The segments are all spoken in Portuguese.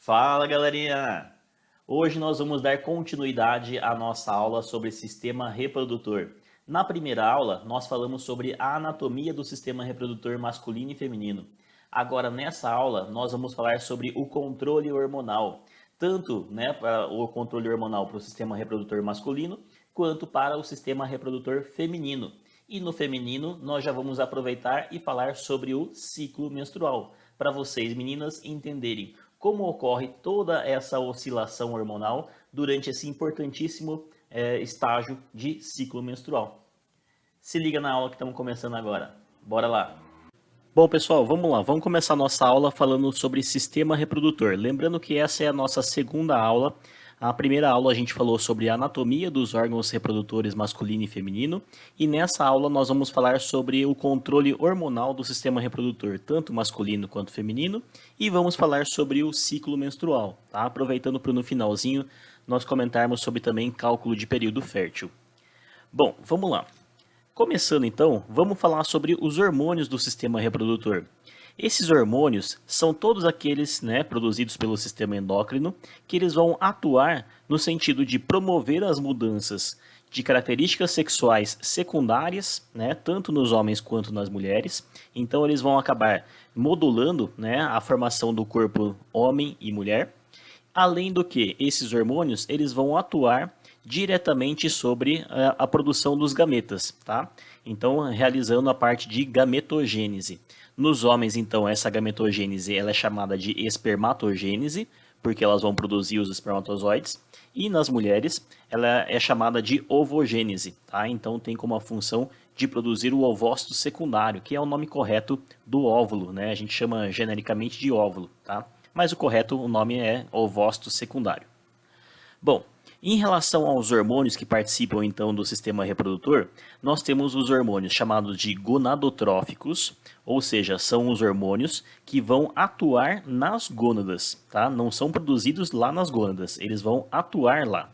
Fala, galerinha! Hoje nós vamos dar continuidade à nossa aula sobre sistema reprodutor. Na primeira aula, nós falamos sobre a anatomia do sistema reprodutor masculino e feminino. Agora, nessa aula, nós vamos falar sobre o controle hormonal, tanto para o controle hormonal para o sistema reprodutor masculino, quanto para o sistema reprodutor feminino. E no feminino, nós já vamos aproveitar e falar sobre o ciclo menstrual, para vocês, meninas, entenderem como ocorre toda essa oscilação hormonal durante esse importantíssimo estágio de ciclo menstrual. Se liga na aula que estamos começando agora. Bora lá! Bom, pessoal, vamos lá. Vamos começar a nossa aula falando sobre sistema reprodutor. Lembrando que essa é a nossa segunda aula. A primeira aula a gente falou sobre a anatomia dos órgãos reprodutores masculino e feminino, e nessa aula nós vamos falar sobre o controle hormonal do sistema reprodutor, tanto masculino quanto feminino, e vamos falar sobre o ciclo menstrual, tá? Aproveitando para no finalzinho nós comentarmos sobre também cálculo de período fértil. Bom, vamos lá. Começando então, vamos falar sobre os hormônios do sistema reprodutor. Esses hormônios são todos aqueles produzidos pelo sistema endócrino que eles vão atuar no sentido de promover as mudanças de características sexuais secundárias, tanto nos homens quanto nas mulheres. Então eles vão acabar modulando a formação do corpo homem e mulher. Além do que, esses hormônios eles vão atuar diretamente sobre a produção dos gametas, tá? Então, realizando a parte de gametogênese. Nos homens, então, essa gametogênese ela é chamada de espermatogênese, porque elas vão produzir os espermatozoides. E nas mulheres, ela é chamada de ovogênese, tá? Então, tem como a função de produzir o ovócito secundário, que é o nome correto do óvulo, né? A gente chama genericamente de óvulo, tá? Mas o correto, o nome é ovócito secundário. Bom, em relação aos hormônios que participam então do sistema reprodutor, nós temos os hormônios chamados de gonadotróficos, ou seja, são os hormônios que vão atuar nas gônadas, tá? Não são produzidos lá nas gônadas, eles vão atuar lá.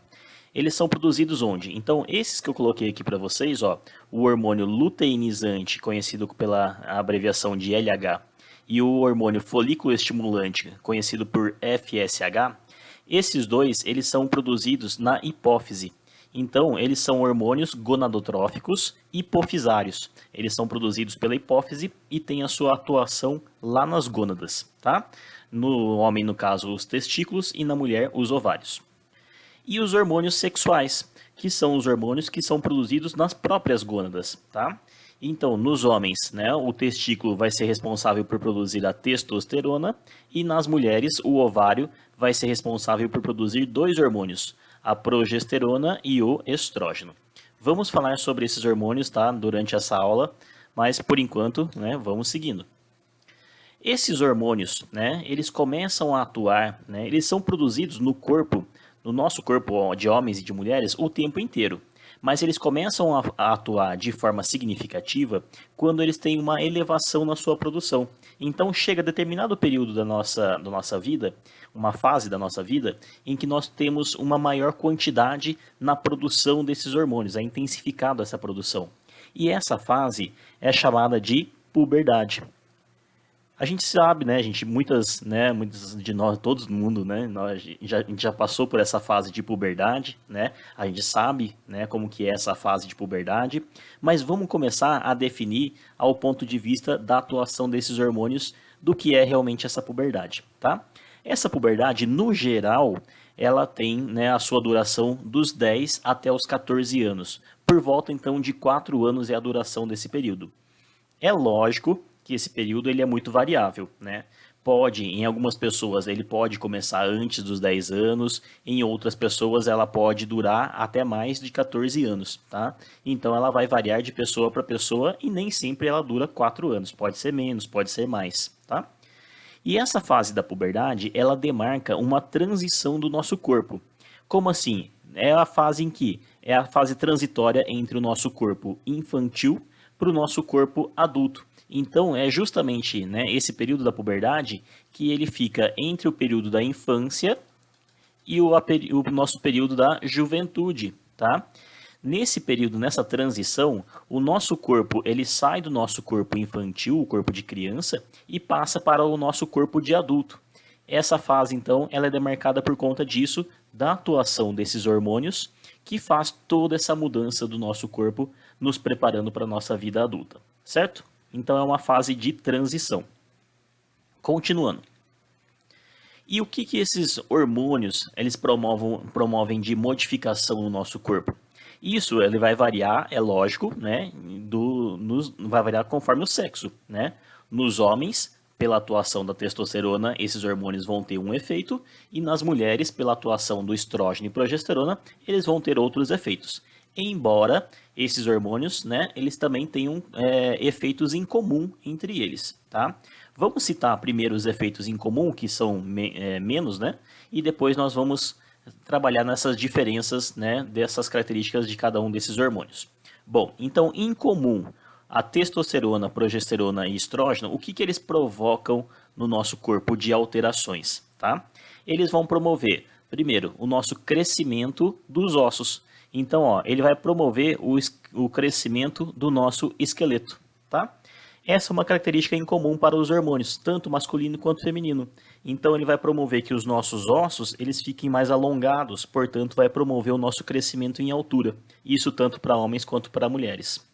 Eles são produzidos onde? Então, esses que eu coloquei aqui para vocês, ó, o hormônio luteinizante, conhecido pela abreviação de LH, e o hormônio folículo estimulante, conhecido por FSH, esses dois eles são produzidos na hipófise. Então, eles são hormônios gonadotróficos hipofisários. Eles são produzidos pela hipófise e têm a sua atuação lá nas gônadas, tá? No homem, no caso, os testículos, e na mulher, os ovários. E os hormônios sexuais, que são os hormônios que são produzidos nas próprias gônadas, tá? Então, nos homens, o testículo vai ser responsável por produzir a testosterona, e nas mulheres, o ovário vai ser responsável por produzir dois hormônios, a progesterona e o estrógeno. Vamos falar sobre esses hormônios, tá, durante essa aula, mas por enquanto, vamos seguindo. Esses hormônios, eles começam a atuar, eles são produzidos no corpo, no nosso corpo de homens e de mulheres, o tempo inteiro. Mas eles começam a atuar de forma significativa quando eles têm uma elevação na sua produção. Então chega determinado período da nossa vida, uma fase da nossa vida, em que nós temos uma maior quantidade na produção desses hormônios, é intensificado essa produção. E essa fase é chamada de puberdade. A gente sabe, muitas de nós, todo mundo, a gente já passou por essa fase de puberdade, a gente sabe, como que é essa fase de puberdade, mas vamos começar a definir ao ponto de vista da atuação desses hormônios do que é realmente essa puberdade, tá? Essa puberdade, no geral, ela tem, a sua duração dos 10 até os 14 anos, por volta então de 4 anos é a duração desse período. É lógico que esse período ele é muito variável, Pode, em algumas pessoas, ele pode começar antes dos 10 anos, em outras pessoas ela pode durar até mais de 14 anos, tá? Então ela vai variar de pessoa para pessoa e nem sempre ela dura 4 anos, pode ser menos, pode ser mais, tá? E essa fase da puberdade, ela demarca uma transição do nosso corpo. Como assim? É a fase em que é a fase transitória entre o nosso corpo infantil para o nosso corpo adulto. Então, é justamente esse período da puberdade que ele fica entre o período da infância e o nosso período da juventude, tá? Nesse período, nessa transição, o nosso corpo ele sai do nosso corpo infantil, o corpo de criança, e passa para o nosso corpo de adulto. Essa fase, então, ela é demarcada por conta disso, da atuação desses hormônios, que faz toda essa mudança do nosso corpo, nos preparando para a nossa vida adulta, certo? Então é uma fase de transição. Continuando. E o que esses hormônios eles promovem de modificação no nosso corpo? Isso ele vai variar, é lógico, né? Vai variar conforme o sexo, né? Nos homens, pela atuação da testosterona, esses hormônios vão ter um efeito, e nas mulheres, pela atuação do estrógeno e progesterona, eles vão ter outros efeitos. Embora esses hormônios, né, eles também tenham efeitos em comum entre eles, tá? Vamos citar primeiro os efeitos em comum, que são menos, né? E depois nós vamos trabalhar nessas diferenças, né, dessas características de cada um desses hormônios. Bom, então, em comum, a testosterona, progesterona e estrógeno, o que eles provocam no nosso corpo de alterações, tá? Eles vão promover, primeiro, o nosso crescimento dos ossos. Então, ó, ele vai promover o crescimento do nosso esqueleto, tá? Essa é uma característica em comum para os hormônios, tanto masculino quanto feminino. Então ele vai promover que os nossos ossos eles fiquem mais alongados, portanto vai promover o nosso crescimento em altura. Isso tanto para homens quanto para mulheres.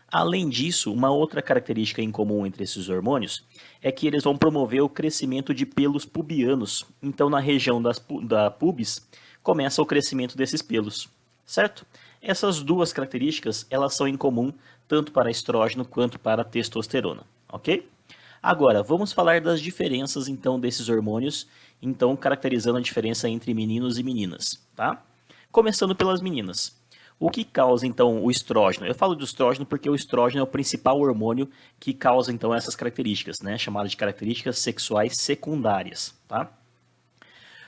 Além disso, uma outra característica em comum entre esses hormônios é que eles vão promover o crescimento de pelos pubianos. Então na região da pubis começa o crescimento desses pelos, certo? Essas duas características elas são em comum tanto para estrógeno quanto para testosterona, ok? Agora, vamos falar das diferenças então desses hormônios, então caracterizando a diferença entre meninos e meninas, tá? Começando pelas meninas. O que causa então o estrógeno? Eu falo do estrógeno porque o estrógeno é o principal hormônio que causa então essas características, né? Chamadas de características sexuais secundárias, tá?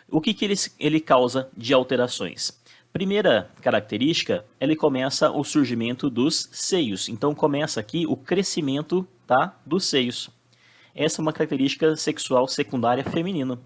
O que ele causa de alterações? Primeira característica, ele começa o surgimento dos seios. Então começa aqui o crescimento, tá, dos seios. Essa é uma característica sexual secundária feminina.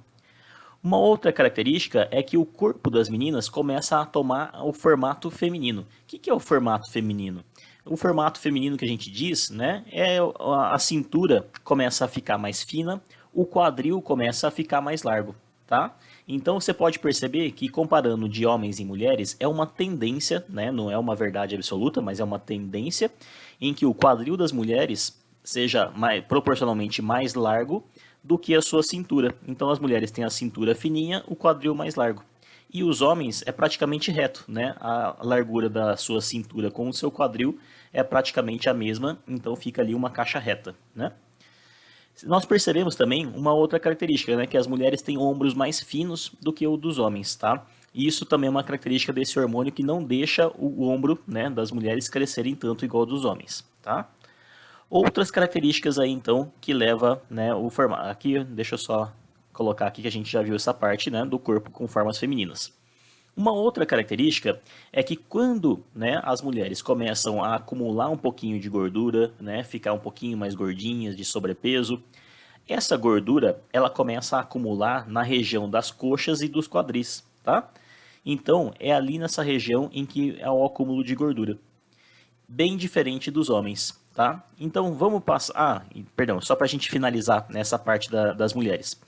Uma outra característica é que o corpo das meninas começa a tomar o formato feminino. O que é o formato feminino? O formato feminino que a gente diz, né, é a cintura começa a ficar mais fina, o quadril começa a ficar mais largo, tá? Então você pode perceber que comparando de homens e mulheres é uma tendência, né, não é uma verdade absoluta, mas é uma tendência em que o quadril das mulheres seja proporcionalmente mais largo do que a sua cintura. Então as mulheres têm a cintura fininha, o quadril mais largo. E os homens é praticamente reto, né? A largura da sua cintura com o seu quadril é praticamente a mesma, então fica ali uma caixa reta, né? Nós percebemos também uma outra característica, né, que as mulheres têm ombros mais finos do que o dos homens, tá? E isso também é uma característica desse hormônio que não deixa o ombro, né, das mulheres crescerem tanto igual ao dos homens, tá? Outras características aí então que leva, né, o formato. Aqui, deixa eu só colocar aqui que a gente já viu essa parte, né, do corpo com formas femininas. Uma outra característica é que quando, né, as mulheres começam a acumular um pouquinho de gordura, né, ficar um pouquinho mais gordinhas, de sobrepeso, essa gordura ela começa a acumular na região das coxas e dos quadris, tá? Então é ali nessa região em que é o acúmulo de gordura, bem diferente dos homens, tá? Então vamos passar, perdão, só para a gente finalizar nessa parte das mulheres.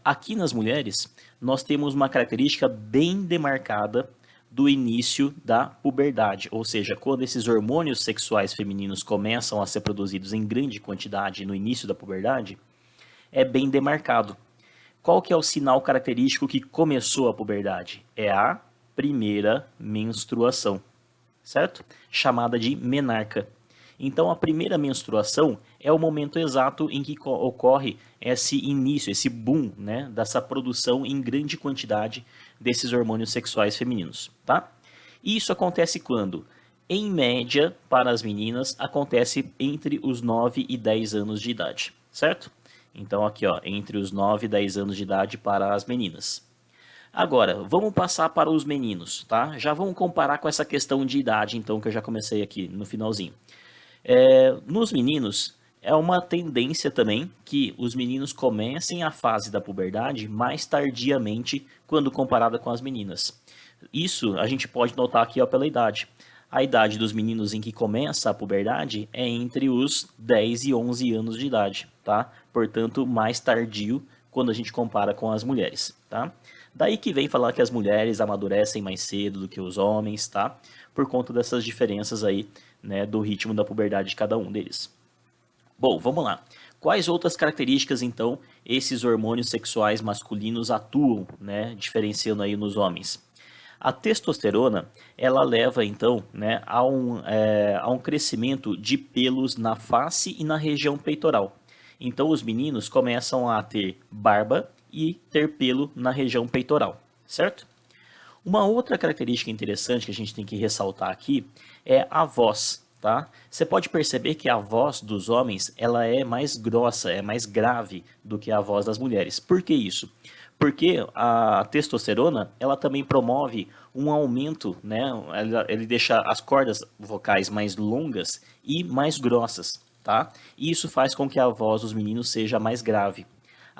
Aqui nas mulheres, nós temos uma característica bem demarcada do início da puberdade, ou seja, quando esses hormônios sexuais femininos começam a ser produzidos em grande quantidade no início da puberdade, é bem demarcado. Qual que é o sinal característico que começou a puberdade? É a primeira menstruação, certo? Chamada de menarca. Então, a primeira menstruação é o momento exato em que ocorre esse início, esse boom, né, dessa produção em grande quantidade desses hormônios sexuais femininos, tá? E isso acontece quando? Em média, para as meninas, acontece entre os 9 e 10 anos de idade, certo? Então, aqui, ó, entre os 9 e 10 anos de idade para as meninas. Agora, vamos passar para os meninos, tá? Já vamos comparar com essa questão de idade, então, que eu já comecei aqui no finalzinho. Nos meninos, é uma tendência também que os meninos comecem a fase da puberdade mais tardiamente quando comparada com as meninas. Isso a gente pode notar aqui, ó, pela idade. A idade dos meninos em que começa a puberdade é entre os 10 e 11 anos de idade, tá? Portanto, mais tardio quando a gente compara com as mulheres, tá? Daí que vem falar que as mulheres amadurecem mais cedo do que os homens, tá? Por conta dessas diferenças aí, né, do ritmo da puberdade de cada um deles. Bom, vamos lá. Quais outras características, então, esses hormônios sexuais masculinos atuam, né, diferenciando aí nos homens? A testosterona, ela leva, então, né, a um crescimento de pelos na face e na região peitoral. Então, os meninos começam a ter barba e ter pelo na região peitoral, certo? Uma outra característica interessante que a gente tem que ressaltar aqui é a voz, tá? Você pode perceber que a voz dos homens, ela é mais grossa, é mais grave do que a voz das mulheres. Por que isso? Porque a testosterona, ela também promove um aumento, né? Ele deixa as cordas vocais mais longas e mais grossas, tá? E isso faz com que a voz dos meninos seja mais grave.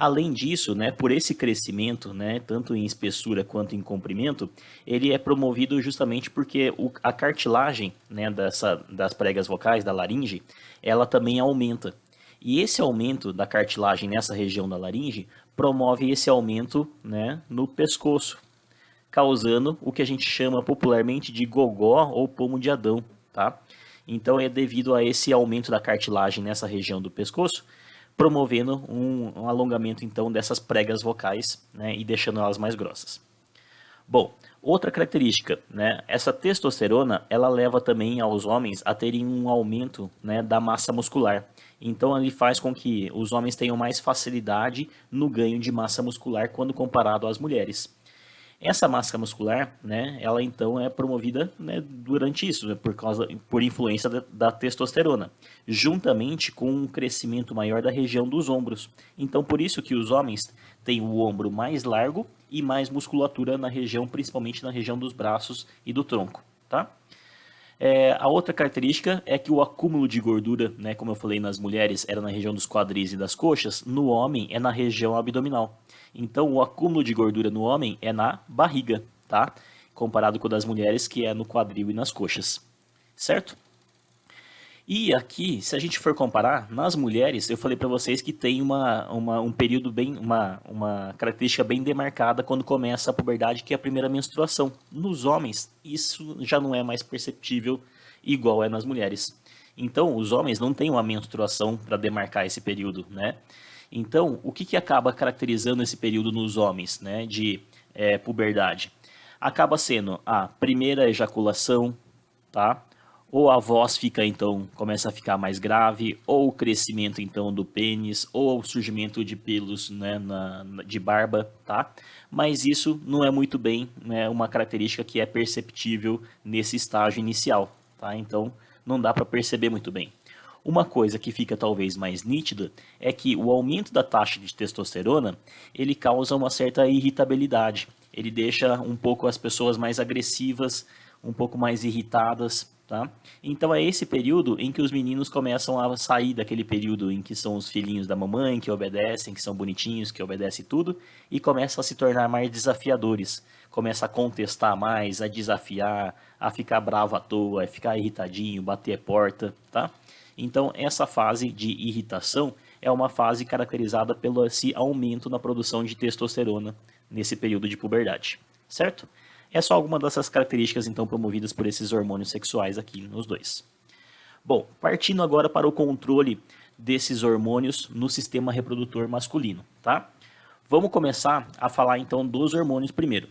Além disso, né, por esse crescimento, né, tanto em espessura quanto em comprimento, ele é promovido justamente porque a cartilagem, né, das pregas vocais, da laringe, ela também aumenta. E esse aumento da cartilagem nessa região da laringe promove esse aumento, né, no pescoço, causando o que a gente chama popularmente de gogó ou pomo de Adão, tá? Então é devido a esse aumento da cartilagem nessa região do pescoço, promovendo um alongamento então dessas pregas vocais, né, e deixando elas mais grossas. Bom, outra característica, né, essa testosterona, ela leva também aos homens a terem um aumento, né, da massa muscular. Então ele faz com que os homens tenham mais facilidade no ganho de massa muscular quando comparado às mulheres. Essa massa muscular, né, ela então é promovida, né, durante isso, né, por influência da testosterona, juntamente com um crescimento maior da região dos ombros. Então, por isso que os homens têm o ombro mais largo e mais musculatura na região, principalmente na região dos braços e do tronco, tá? A outra característica é que o acúmulo de gordura, né, como eu falei nas mulheres, era na região dos quadris e das coxas, no homem é na região abdominal. Então, o acúmulo de gordura no homem é na barriga, tá? Comparado com o das mulheres, que é no quadril e nas coxas, certo? E aqui, se a gente for comparar, nas mulheres, eu falei para vocês que tem um período uma característica bem demarcada quando começa a puberdade, que é a primeira menstruação. Nos homens, isso já não é mais perceptível igual é nas mulheres. Então, os homens não têm uma menstruação para demarcar esse período, né? Então, o que acaba caracterizando esse período nos homens, né, de puberdade? Acaba sendo a primeira ejaculação, tá? Ou a voz fica, então, começa a ficar mais grave, ou o crescimento, então, do pênis, ou o surgimento de pelos, né, de barba, tá? Mas isso não é muito bem, né, uma característica que é perceptível nesse estágio inicial, tá? Então, não dá para perceber muito bem. Uma coisa que fica talvez mais nítida é que o aumento da taxa de testosterona, ele causa uma certa irritabilidade. Ele deixa um pouco as pessoas mais agressivas, um pouco mais irritadas, tá? Então é esse período em que os meninos começam a sair daquele período em que são os filhinhos da mamãe, que obedecem, que são bonitinhos, que obedecem tudo, e começam a se tornar mais desafiadores. Começa a contestar mais, a desafiar, a ficar bravo à toa, a ficar irritadinho, bater a porta, tá? Então essa fase de irritação é uma fase caracterizada pelo esse aumento na produção de testosterona nesse período de puberdade, certo? É só alguma dessas características então promovidas por esses hormônios sexuais aqui nos dois. Bom, partindo agora para o controle desses hormônios no sistema reprodutor masculino, tá? Vamos começar a falar então dos hormônios primeiro.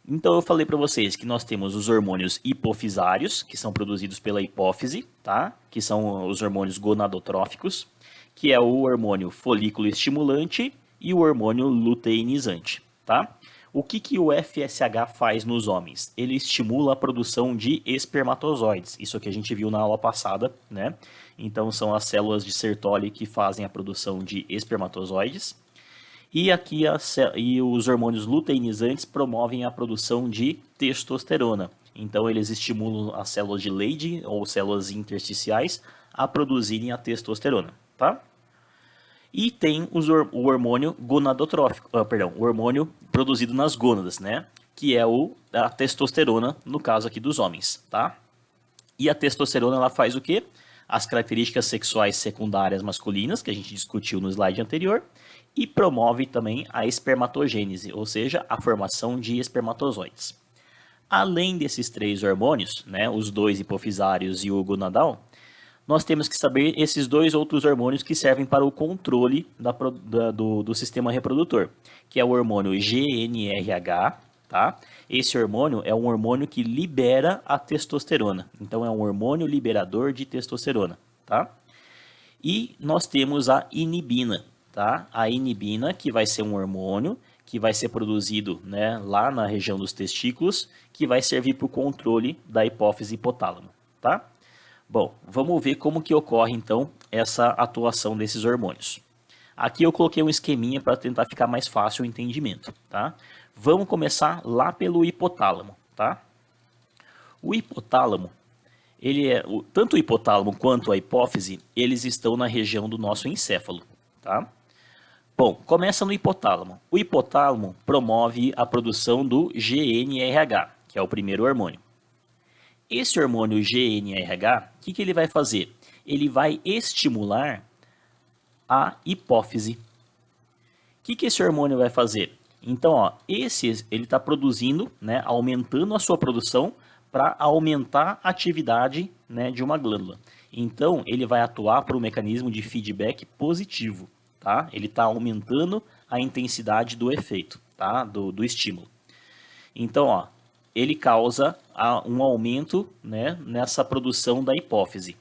Então eu falei para vocês que nós temos os hormônios hipofisários, que são produzidos pela hipófise, tá? Que são os hormônios gonadotróficos, que é o hormônio folículo estimulante e o hormônio luteinizante, tá? O que o FSH faz nos homens? Ele estimula a produção de espermatozoides, isso que a gente viu na aula passada, né? Então são as células de Sertoli que fazem a produção de espermatozoides. E aqui os hormônios luteinizantes promovem a produção de testosterona. Então eles estimulam as células de Leydig ou células intersticiais a produzirem a testosterona, tá? E tem o hormônio gonadotrófico, o hormônio produzido nas gônadas, né? Que é a testosterona, no caso aqui dos homens, tá? E a testosterona ela faz o quê? as características sexuais secundárias masculinas, que a gente discutiu no slide anterior, e promove também a espermatogênese, ou seja, a formação de espermatozoides. Além desses 3 hormônios, né, os 2 hipofisários e o gonadal, nós temos que saber esses 2 outros hormônios que servem para o controle do sistema reprodutor, que é o hormônio GnRH, tá? Esse hormônio é um hormônio que libera a testosterona, então é um hormônio liberador de testosterona, tá? E nós temos a inibina, tá? A inibina, que vai ser um hormônio que vai ser produzido, né, lá na região dos testículos, que vai servir para o controle da hipófise e hipotálamo, tá? Bom, vamos ver como que ocorre então essa atuação desses hormônios. Aqui eu coloquei um esqueminha para tentar ficar mais fácil o entendimento, tá? Vamos começar lá pelo hipotálamo, tá? O hipotálamo, tanto o hipotálamo quanto a hipófise, eles estão na região do nosso encéfalo, tá? Bom, começa no hipotálamo. O hipotálamo promove a produção do GnRH, que é o primeiro hormônio. Esse hormônio GnRH, o que ele vai fazer? Ele vai estimular a hipófise. O que esse hormônio vai fazer? Então, ó, ele está produzindo, né, aumentando a sua produção para aumentar a atividade, né, de uma glândula. Então, ele vai atuar por um mecanismo de feedback positivo. Tá? Ele está aumentando a intensidade do efeito, tá? do estímulo. Então, ó, ele causa um aumento, né, nessa produção da hipófise.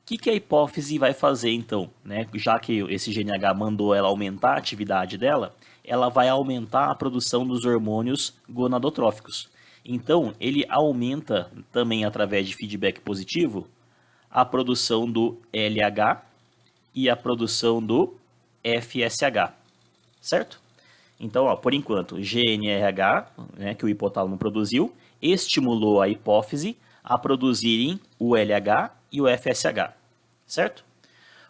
O que a hipófise vai fazer então? Né? Já que esse GnH mandou ela aumentar a atividade dela, ela vai aumentar a produção dos hormônios gonadotróficos. Então, ele aumenta também através de feedback positivo a produção do LH e a produção do FSH, certo? Então, ó, por enquanto, GnRH, né, que o hipotálamo produziu, estimulou a hipófise a produzirem o LH e o FSH, certo?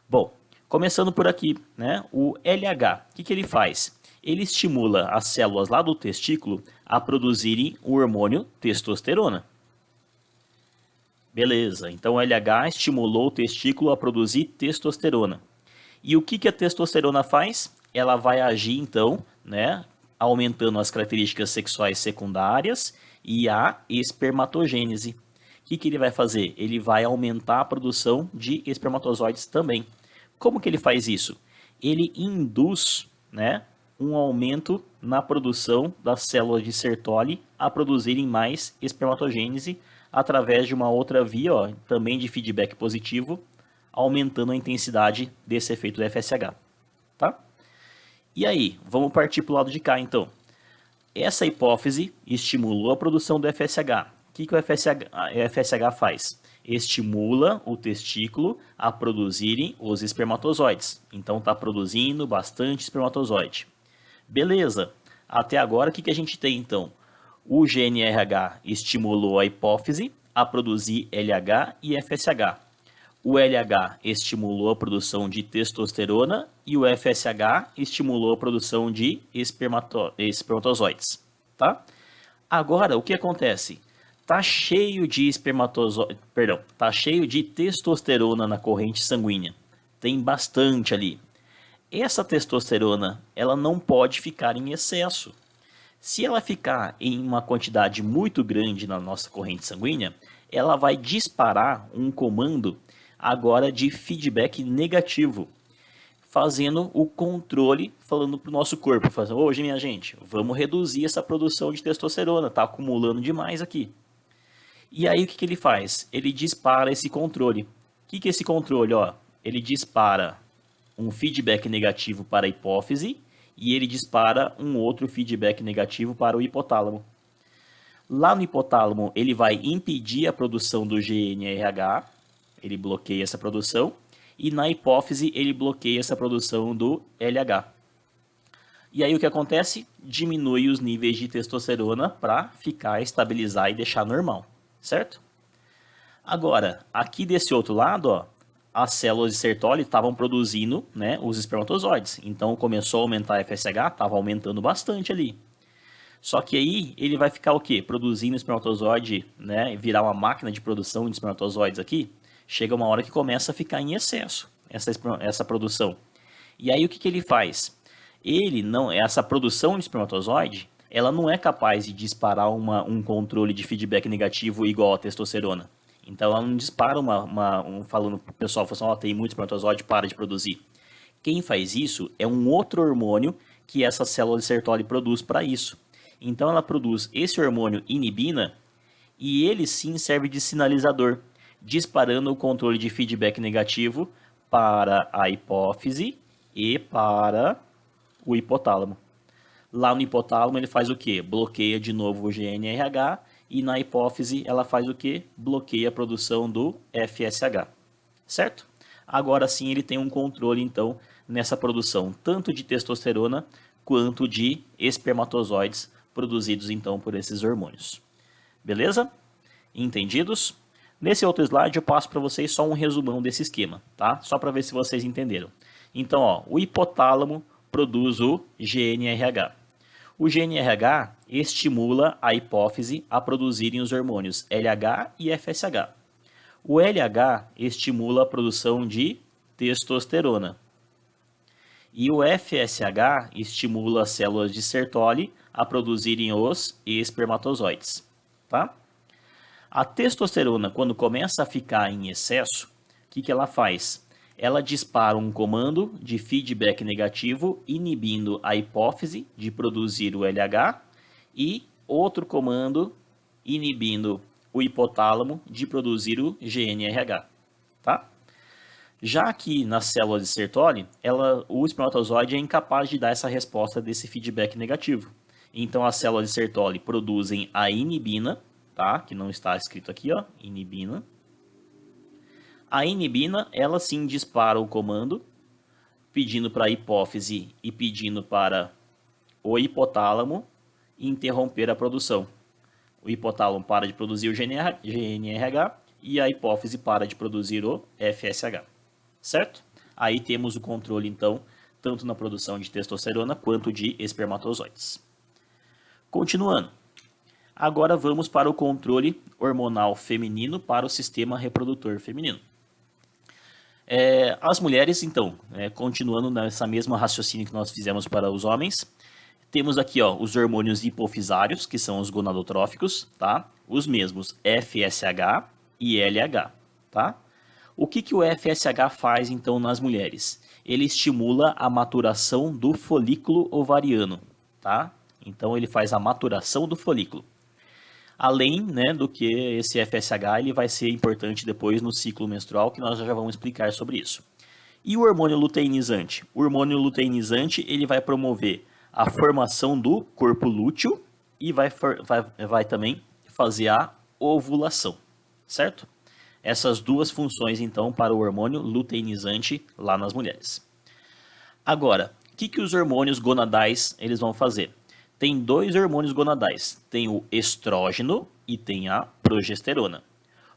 Bom, começando por aqui, né, o LH, o que ele faz? Ele estimula as células lá do testículo a produzirem o hormônio testosterona. Beleza, então o LH estimulou o testículo a produzir testosterona. E o que a testosterona faz? Ela vai agir, então, né, aumentando as características sexuais secundárias e a espermatogênese. O que ele vai fazer? Ele vai aumentar a produção de espermatozoides também. Como que ele faz isso? Ele induz, né, um aumento na produção das células de Sertoli a produzirem mais espermatogênese através de uma outra via, ó, também de feedback positivo, aumentando a intensidade desse efeito do FSH, tá? E aí, vamos partir para o lado de cá, então. Essa hipófise estimulou a produção do FSH. O que o FSH faz? Estimula o testículo a produzirem os espermatozoides. Então, está produzindo bastante espermatozoide. Beleza. Até agora, o que a gente tem, então? O GnRH estimulou a hipófise a produzir LH e FSH. O LH estimulou a produção de testosterona e o FSH estimulou a produção de espermatozoides, tá? Agora, o que acontece? Tá cheio de tá cheio de testosterona na corrente sanguínea. Tem bastante ali. Essa testosterona, ela não pode ficar em excesso. Se ela ficar em uma quantidade muito grande na nossa corrente sanguínea, ela vai disparar um comando agora de feedback negativo, fazendo o controle, falando para o nosso corpo, fazendo, hoje minha gente, vamos reduzir essa produção de testosterona, está acumulando demais aqui. E aí o que ele faz? Ele dispara esse controle. O que é esse controle? Ó, ele dispara um feedback negativo para a hipófise e ele dispara um outro feedback negativo para o hipotálamo. Lá no hipotálamo ele vai impedir a produção do GnRH, ele bloqueia essa produção, e na hipófise ele bloqueia essa produção do LH. E aí o que acontece? Diminui os níveis de testosterona para ficar, estabilizar e deixar normal, certo? Agora, aqui desse outro lado, ó, as células de Sertoli estavam produzindo, né, os espermatozoides. Então começou a aumentar a FSH, estava aumentando bastante ali. Só que aí ele vai ficar o quê? Produzindo espermatozoide, né, virar uma máquina de produção de espermatozoides aqui. chega uma hora que começa a ficar em excesso essa produção. E aí o que ele faz? Essa produção de espermatozoide, ela não é capaz de disparar um controle de feedback negativo igual a testosterona. Então ela não dispara falando pro pessoal, tem muito espermatozoide, para de produzir. Quem faz isso é um outro hormônio que essa célula de Sertoli produz para isso. Então ela produz esse hormônio inibina e ele sim serve de sinalizador, disparando o controle de feedback negativo para a hipófise e para o hipotálamo. Lá no hipotálamo ele faz o que? Bloqueia de novo o GNRH e na hipófise ela faz o que? Bloqueia a produção do FSH, certo? Agora sim ele tem um controle então nessa produção tanto de testosterona quanto de espermatozoides produzidos então por esses hormônios. Beleza? Entendidos? Nesse outro slide eu passo para vocês só um resumão desse esquema, tá? Só para ver se vocês entenderam. Então, ó, o hipotálamo produz o GNRH. O GNRH estimula a hipófise a produzirem os hormônios LH e FSH. O LH estimula a produção de testosterona. E o FSH estimula as células de Sertoli a produzirem os espermatozoides, tá? A testosterona, quando começa a ficar em excesso, o que ela faz? Ela dispara um comando de feedback negativo inibindo a hipófise de produzir o LH e outro comando inibindo o hipotálamo de produzir o GNRH, tá? Já aqui na célula de Sertoli, o espermatozoide é incapaz de dar essa resposta desse feedback negativo. Então as células de Sertoli produzem a inibina, tá? Que não está escrito aqui, ó, inibina. A inibina, ela sim dispara o comando, pedindo para a hipófise e pedindo para o hipotálamo interromper a produção. O hipotálamo para de produzir o GNRH e a hipófise para de produzir o FSH, certo? Aí temos o controle, então, tanto na produção de testosterona quanto de espermatozoides. Continuando. Agora vamos para o controle hormonal feminino para o sistema reprodutor feminino. As mulheres, então, continuando nessa mesma raciocínio que nós fizemos para os homens, temos aqui ó, os hormônios hipofisários, que são os gonadotróficos, tá? Os mesmos FSH e LH, tá? O que o FSH faz, então, nas mulheres? Ele estimula a maturação do folículo ovariano, tá? Então, ele faz a maturação do folículo. Além, né, do que esse FSH ele vai ser importante depois no ciclo menstrual, que nós já vamos explicar sobre isso. E o hormônio luteinizante? O hormônio luteinizante ele vai promover a formação do corpo lúteo e vai também fazer a ovulação, certo? Essas duas funções, então, para o hormônio luteinizante lá nas mulheres. Agora, o que os hormônios gonadais eles vão fazer? Tem dois hormônios gonadais, tem o estrógeno e tem a progesterona.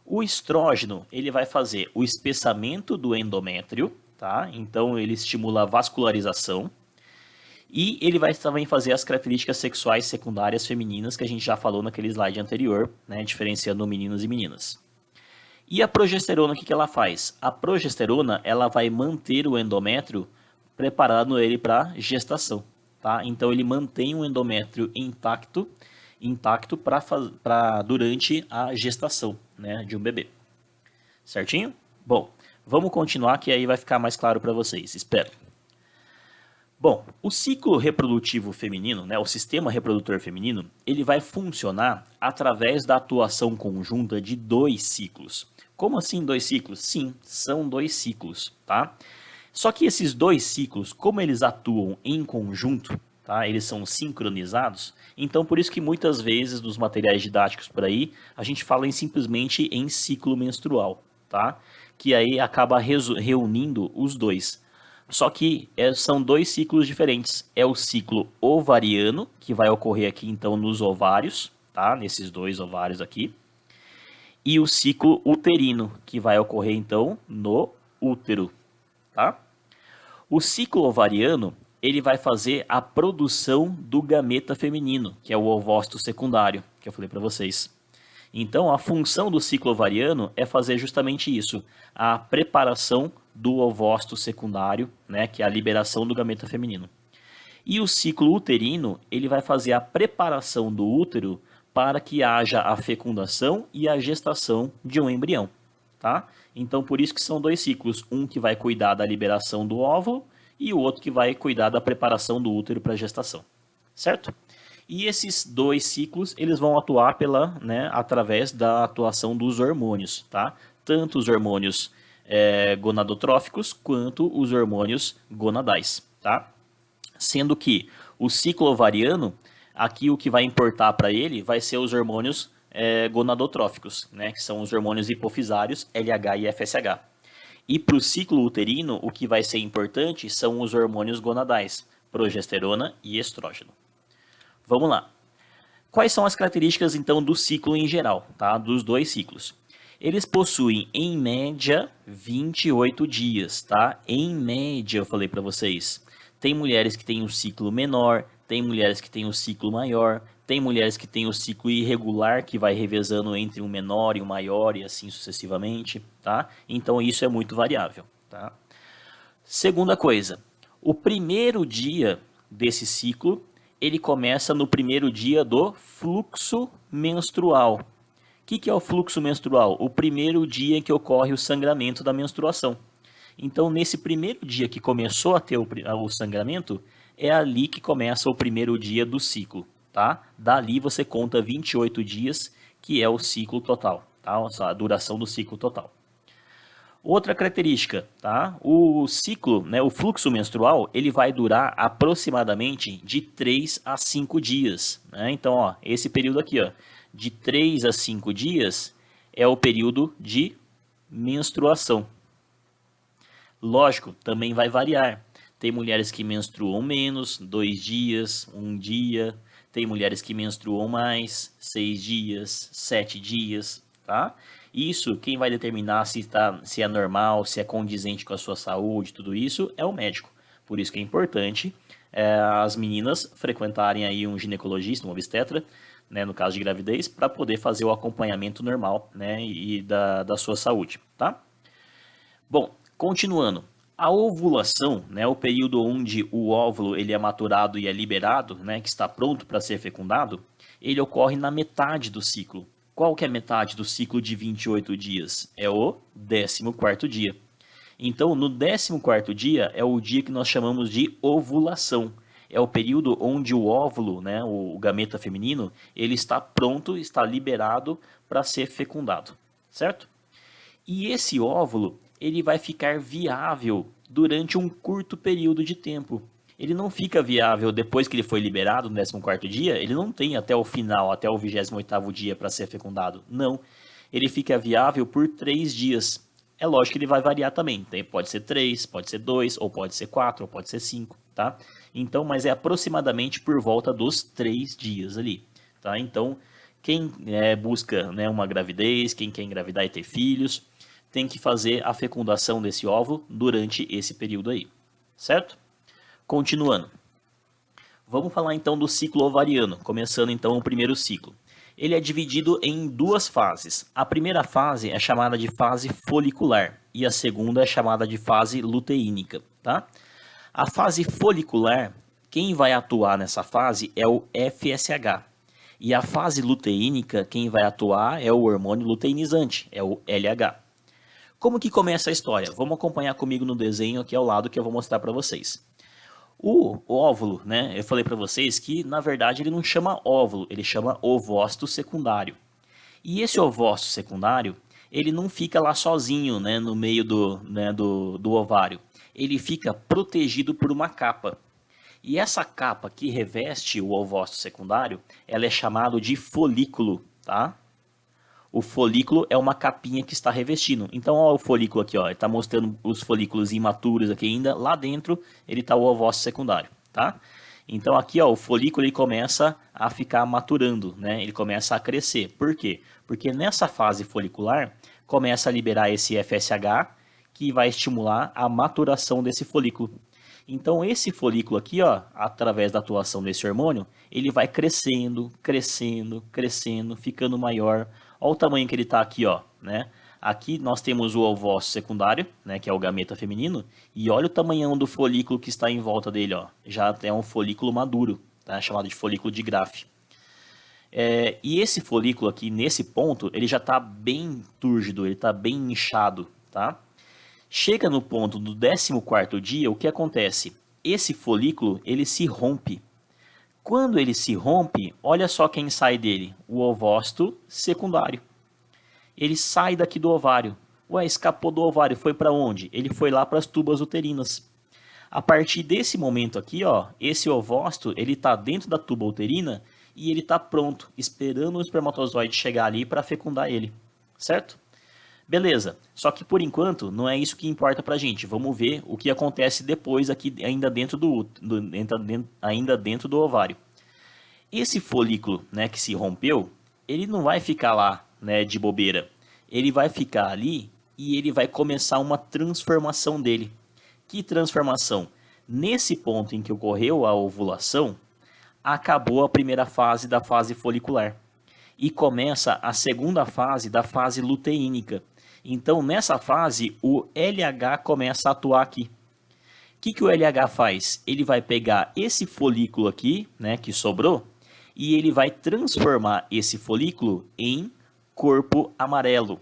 O estrógeno, ele vai fazer o espessamento do endométrio, tá? Então ele estimula a vascularização e ele vai também fazer as características sexuais secundárias femininas que a gente já falou naquele slide anterior, né? Diferenciando meninos e meninas. E a progesterona, o que ela faz? A progesterona, ela vai manter o endométrio preparando ele para gestação. Tá? Então ele mantém o endométrio intacto para durante a gestação, né, de um bebê. Certinho? Bom, vamos continuar que aí vai ficar mais claro para vocês, espero. Bom, o ciclo reprodutivo feminino, né, o sistema reprodutor feminino, ele vai funcionar através da atuação conjunta de dois ciclos. Como assim dois ciclos? Sim, são dois ciclos, tá? Só que esses dois ciclos, como eles atuam em conjunto, tá? Eles são sincronizados, então por isso que muitas vezes nos materiais didáticos por aí, a gente fala simplesmente em ciclo menstrual, tá? Que aí acaba reunindo os dois. Só que são dois ciclos diferentes. É o ciclo ovariano, que vai ocorrer aqui então nos ovários, tá? Nesses dois ovários aqui. E o ciclo uterino, que vai ocorrer então no útero, tá? O ciclo ovariano, ele vai fazer a produção do gameta feminino, que é o ovócito secundário, que eu falei para vocês. Então, a função do ciclo ovariano é fazer justamente isso, a preparação do ovócito secundário, né, que é a liberação do gameta feminino. E o ciclo uterino, ele vai fazer a preparação do útero para que haja a fecundação e a gestação de um embrião, tá? Então, por isso que são dois ciclos, um que vai cuidar da liberação do óvulo e o outro que vai cuidar da preparação do útero para a gestação, certo? E esses dois ciclos, eles vão atuar através da atuação dos hormônios, tá? Tanto os hormônios gonadotróficos quanto os hormônios gonadais, tá? Sendo que o ciclo ovariano, aqui o que vai importar para ele vai ser os hormônios gonadotróficos, né? Que são os hormônios hipofisários, LH e FSH. E para o ciclo uterino, o que vai ser importante são os hormônios gonadais, progesterona e estrógeno. Vamos lá. Quais são as características, então, do ciclo em geral, tá? Dos dois ciclos? Eles possuem, em média, 28 dias, tá? Em média, eu falei para vocês. Tem mulheres que têm um ciclo menor, tem mulheres que têm um ciclo maior, tem mulheres que têm o ciclo irregular, que vai revezando entre um menor e um maior e assim sucessivamente, tá? Então, isso é muito variável, tá? Segunda coisa, o primeiro dia desse ciclo, ele começa no primeiro dia do fluxo menstrual. O que é o fluxo menstrual? O primeiro dia em que ocorre o sangramento da menstruação. Então, nesse primeiro dia que começou a ter o sangramento, é ali que começa o primeiro dia do ciclo, tá? Dali você conta 28 dias, que é o ciclo total, tá? A duração do ciclo total. Outra característica, tá? O ciclo, né, o fluxo menstrual, ele vai durar aproximadamente de 3 a 5 dias, né? Então, ó, esse período aqui, ó, de 3 a 5 dias é o período de menstruação. Lógico, também vai variar. Tem mulheres que menstruam menos, 2 dias, 1 dia. Tem mulheres que menstruam mais, 6 dias, 7 dias, tá? Isso, quem vai determinar se é normal, se é condizente com a sua saúde, tudo isso, é o médico. Por isso que é importante as meninas frequentarem aí um ginecologista, um obstetra, né, no caso de gravidez, para poder fazer o acompanhamento normal, né, e da sua saúde, tá? Bom, continuando. A ovulação, né, o período onde o óvulo ele é maturado e é liberado, né, que está pronto para ser fecundado, ele ocorre na metade do ciclo. Qual que é a metade do ciclo de 28 dias? É o 14º dia. Então, no 14º dia é o dia que nós chamamos de ovulação. É o período onde o óvulo, né, o gameta feminino, ele está pronto, está liberado para ser fecundado, certo? E esse óvulo, ele vai ficar viável durante um curto período de tempo. Ele não fica viável depois que ele foi liberado no 14º dia, ele não tem até o final, até o 28º dia para ser fecundado. Não, ele fica viável por 3 dias. É lógico que ele vai variar também, pode ser 3, pode ser 2, ou pode ser 4, ou pode ser 5, tá? Então, mas é aproximadamente por volta dos 3 dias ali, tá? Então, quem busca, né, uma gravidez, quem quer engravidar e ter filhos, tem que fazer a fecundação desse óvulo durante esse período aí, certo? Continuando. Vamos falar então do ciclo ovariano, começando então o primeiro ciclo. Ele é dividido em 2 fases. A primeira fase é chamada de fase folicular e a segunda é chamada de fase luteínica, tá? A fase folicular, quem vai atuar nessa fase é o FSH. E a fase luteínica, quem vai atuar é o hormônio luteinizante, é o LH. Como que começa a história? Vamos acompanhar comigo no desenho aqui ao lado que eu vou mostrar para vocês. O óvulo, né? Eu falei para vocês que na verdade ele não chama óvulo, ele chama ovócito secundário. E esse ovócito secundário, ele não fica lá sozinho, né, no meio do ovário. Ele fica protegido por uma capa. E essa capa que reveste o ovócito secundário, ela é chamada de folículo, tá? O folículo é uma capinha que está revestindo. Então, ó, o folículo aqui, ó, ele está mostrando os folículos imaturos aqui ainda. Lá dentro, ele está o ovócito secundário, tá? Então, aqui, ó, o folículo ele começa a ficar maturando, né? Ele começa a crescer. Por quê? Porque nessa fase folicular, começa a liberar esse FSH, que vai estimular a maturação desse folículo. Então, esse folículo aqui, ó, através da atuação desse hormônio, ele vai crescendo, crescendo, crescendo, ficando maior. Olha o tamanho que ele está aqui, ó, né? Aqui nós temos o ovócito secundário, né, que é o gameta feminino, e olha o tamanhão do folículo que está em volta dele, ó. Já é um folículo maduro, tá? Chamado de folículo de Graafi. E esse folículo aqui, nesse ponto, ele já está bem túrgido, ele está bem inchado, tá? Chega no ponto do 14º dia, o que acontece? Esse folículo, ele se rompe. Quando ele se rompe, olha só quem sai dele, o ovócito secundário. Ele sai daqui do ovário. Ué, escapou do ovário, foi para onde? Ele foi lá para as tubas uterinas. A partir desse momento aqui, ó, esse ovócito, ele está dentro da tuba uterina e ele está pronto, esperando o espermatozoide chegar ali para fecundar ele, certo? Beleza, só que por enquanto não é isso que importa pra gente. Vamos ver o que acontece depois aqui ainda dentro do ovário. Esse folículo, né, que se rompeu, ele não vai ficar lá, né, de bobeira. Ele vai ficar ali e ele vai começar uma transformação dele. Que transformação? Nesse ponto em que ocorreu a ovulação, acabou a primeira fase da fase folicular e começa a segunda fase da fase luteínica. Então, nessa fase, o LH começa a atuar aqui. O que o LH faz? Ele vai pegar esse folículo aqui, né, que sobrou, e ele vai transformar esse folículo em corpo amarelo,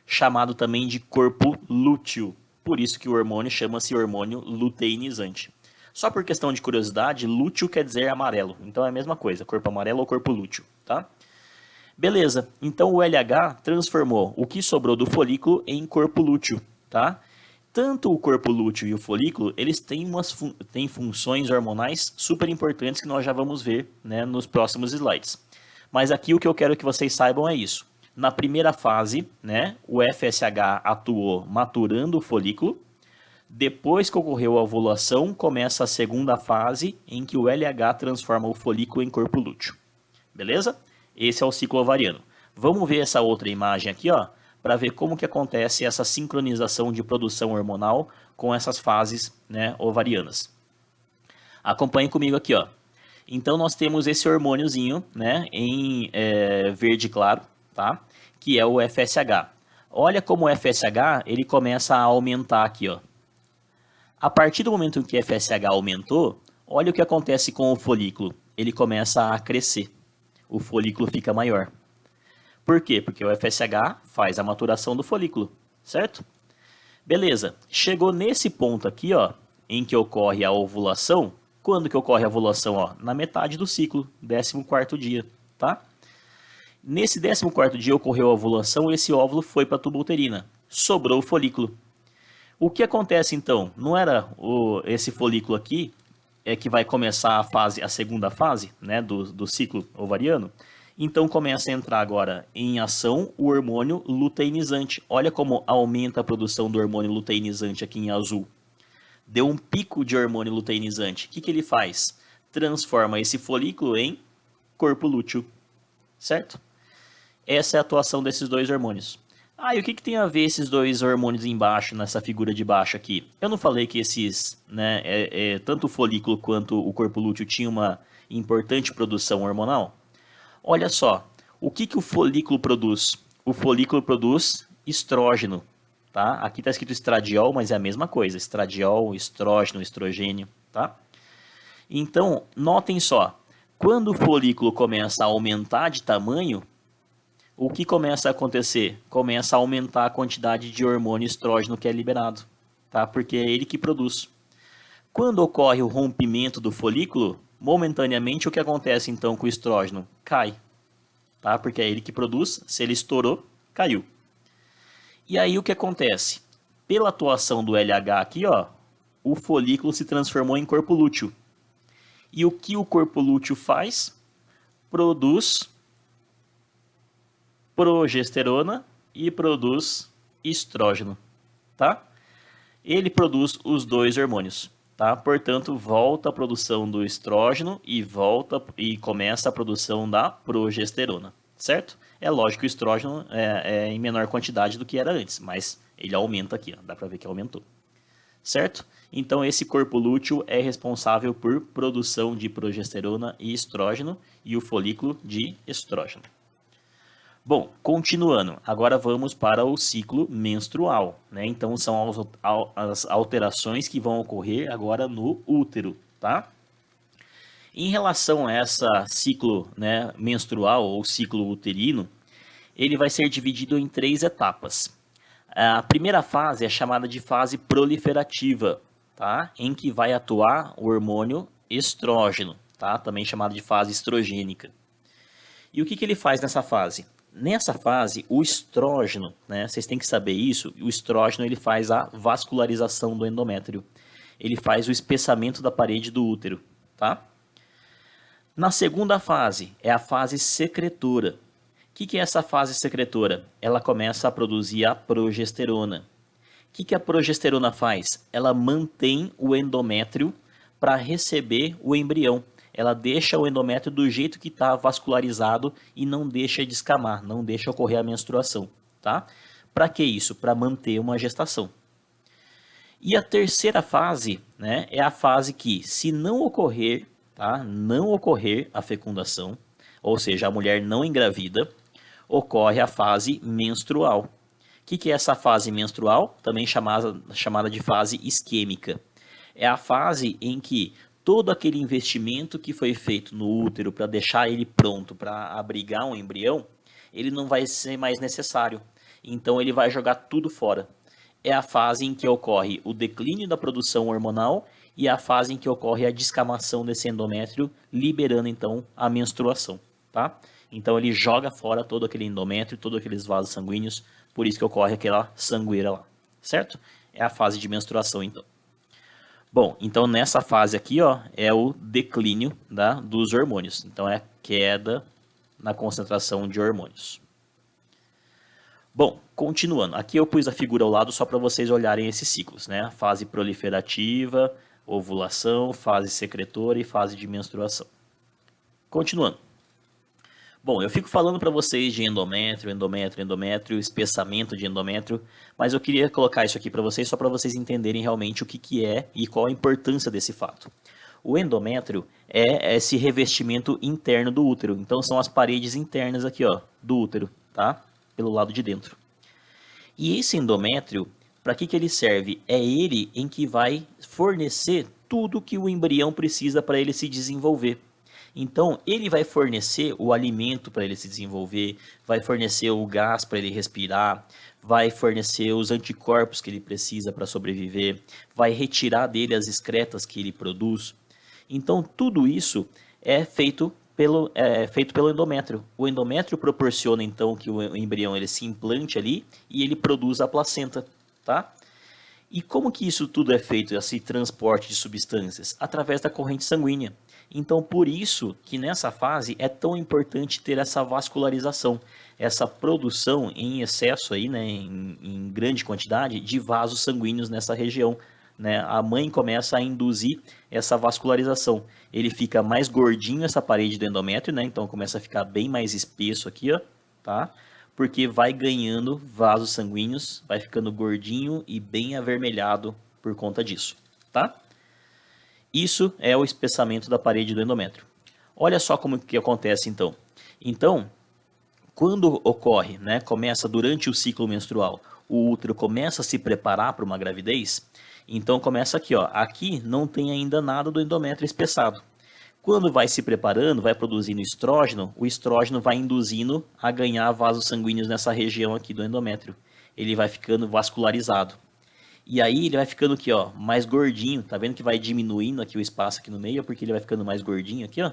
chamado também de corpo lúteo. Por isso que o hormônio chama-se hormônio luteinizante. Só por questão de curiosidade, lúteo quer dizer amarelo. Então é a mesma coisa, corpo amarelo ou corpo lúteo, tá? Beleza, então o LH transformou o que sobrou do folículo em corpo lúteo, tá? Tanto o corpo lúteo e o folículo, eles têm funções hormonais super importantes que nós já vamos ver, né, nos próximos slides. Mas aqui o que eu quero que vocês saibam é isso. Na primeira fase, né, o FSH atuou maturando o folículo. Depois que ocorreu a ovulação, começa a segunda fase em que o LH transforma o folículo em corpo lúteo. Beleza? Esse é o ciclo ovariano. Vamos ver essa outra imagem aqui, ó, para ver como que acontece essa sincronização de produção hormonal com essas fases, né, ovarianas. Acompanhe comigo aqui, ó. Então nós temos esse hormôniozinho, né, em verde claro, tá? Que é o FSH. Olha como o FSH ele começa a aumentar aqui, ó. A partir do momento em que o FSH aumentou, olha o que acontece com o folículo. Ele começa a crescer. O folículo fica maior. Por quê? Porque o FSH faz a maturação do folículo, certo? Beleza. Chegou nesse ponto aqui, ó, em que ocorre a ovulação. Quando que ocorre a ovulação? Ó? Na metade do ciclo, 14º dia, tá? Nesse 14º dia ocorreu a ovulação e esse óvulo foi para a tuba uterina. Sobrou o folículo. O que acontece então? Não era esse folículo aqui que vai começar a segunda fase, né, do ciclo ovariano? Então começa a entrar agora em ação o hormônio luteinizante. Olha como aumenta a produção do hormônio luteinizante aqui em azul. Deu um pico de hormônio luteinizante. O que ele faz? Transforma esse folículo em corpo lúteo, certo? Essa é a atuação desses dois hormônios. E o que tem a ver esses dois hormônios embaixo, nessa figura de baixo aqui? Eu não falei que esses, né, tanto o folículo quanto o corpo lúteo tinham uma importante produção hormonal? Olha só, o que o folículo produz? O folículo produz estrógeno, tá? Aqui está escrito estradiol, mas é a mesma coisa, estradiol, estrógeno, estrogênio, tá? Então, notem só, quando o folículo começa a aumentar de tamanho, o que começa a acontecer? Começa a aumentar a quantidade de hormônio estrógeno que é liberado, tá? Porque é ele que produz. Quando ocorre o rompimento do folículo, momentaneamente o que acontece então com o estrógeno? Cai, tá? Porque é ele que produz, se ele estourou, caiu. E aí o que acontece? Pela atuação do LH aqui, ó, o folículo se transformou em corpo lúteo. E o que o corpo lúteo faz? Produz progesterona e produz estrógeno, tá? Ele produz os dois hormônios, tá? Portanto, volta a produção do estrógeno e começa a produção da progesterona, certo? É lógico que o estrógeno é em menor quantidade do que era antes, mas ele aumenta aqui, ó, dá para ver que aumentou, certo? Então esse corpo lúteo é responsável por produção de progesterona e estrógeno e o folículo de estrógeno. Bom, continuando, agora vamos para o ciclo menstrual, né? Então são as alterações que vão ocorrer agora no útero, tá? Em relação a essa ciclo, né, menstrual ou ciclo uterino, ele vai ser dividido em 3 etapas. A primeira fase é chamada de fase proliferativa, tá? Em que vai atuar o hormônio estrógeno, tá? Também chamado de fase estrogênica. E o que ele faz nessa fase? Nessa fase, o estrógeno, né? Vocês têm que saber isso. O estrógeno ele faz a vascularização do endométrio. Ele faz o espessamento da parede do útero, tá? Na segunda fase, é a fase secretora. O que é essa fase secretora? Ela começa a produzir a progesterona. O que a progesterona faz? Ela mantém o endométrio para receber o embrião. Ela deixa o endométrio do jeito que está vascularizado e não deixa descamar, não deixa ocorrer a menstruação, tá? Para que isso? Para manter uma gestação. E a terceira fase, né, é a fase que, se não ocorrer, tá, não ocorrer a fecundação, ou seja, a mulher não engravida, ocorre a fase menstrual. O que é essa fase menstrual? Também chamada de fase isquêmica. É a fase em que todo aquele investimento que foi feito no útero para deixar ele pronto para abrigar um embrião, ele não vai ser mais necessário. Então ele vai jogar tudo fora. É a fase em que ocorre o declínio da produção hormonal e a fase em que ocorre a descamação desse endométrio, liberando então a menstruação, tá? Então ele joga fora todo aquele endométrio, todos aqueles vasos sanguíneos, por isso que ocorre aquela sangueira lá, certo? É a fase de menstruação então. Bom, então nessa fase aqui, ó, é o declínio dos hormônios. Então é queda na concentração de hormônios. Bom, continuando. Aqui eu pus a figura ao lado só para vocês olharem esses ciclos, né? Fase proliferativa, ovulação, fase secretora e fase de menstruação. Continuando. Bom, eu fico falando para vocês de endométrio, espessamento de endométrio, mas eu queria colocar isso aqui para vocês só para vocês entenderem realmente o que é e qual a importância desse fato. O endométrio é esse revestimento interno do útero, então são as paredes internas aqui, ó, do útero, tá? Pelo lado de dentro. E esse endométrio, para que ele serve? É ele em que vai fornecer tudo que o embrião precisa para ele se desenvolver. Então, ele vai fornecer o alimento para ele se desenvolver, vai fornecer o gás para ele respirar, vai fornecer os anticorpos que ele precisa para sobreviver, vai retirar dele as excretas que ele produz. Então, tudo isso é feito pelo endométrio. O endométrio proporciona, então, que o embrião ele se implante ali e ele produza a placenta, tá? E como que isso tudo é feito, esse transporte de substâncias? Através da corrente sanguínea. Então, por isso que nessa fase é tão importante ter essa vascularização, essa produção em excesso, aí, né, em grande quantidade, de vasos sanguíneos nessa região. Né? A mãe começa a induzir essa vascularização. Ele fica mais gordinho, essa parede do endométrio, né? Então começa a ficar bem mais espesso aqui, ó, tá? Porque vai ganhando vasos sanguíneos, vai ficando gordinho e bem avermelhado por conta disso, tá? Isso é o espessamento da parede do endométrio. Olha só como que acontece então. Então, quando ocorre, né, começa durante o ciclo menstrual, o útero começa a se preparar para uma gravidez, então começa aqui, ó, aqui não tem ainda nada do endométrio espessado. Quando vai se preparando, vai produzindo estrógeno, o estrógeno vai induzindo a ganhar vasos sanguíneos nessa região aqui do endométrio. Ele vai ficando vascularizado. E aí ele vai ficando aqui, ó, mais gordinho. Tá vendo que vai diminuindo aqui o espaço aqui no meio, porque ele vai ficando mais gordinho aqui, ó.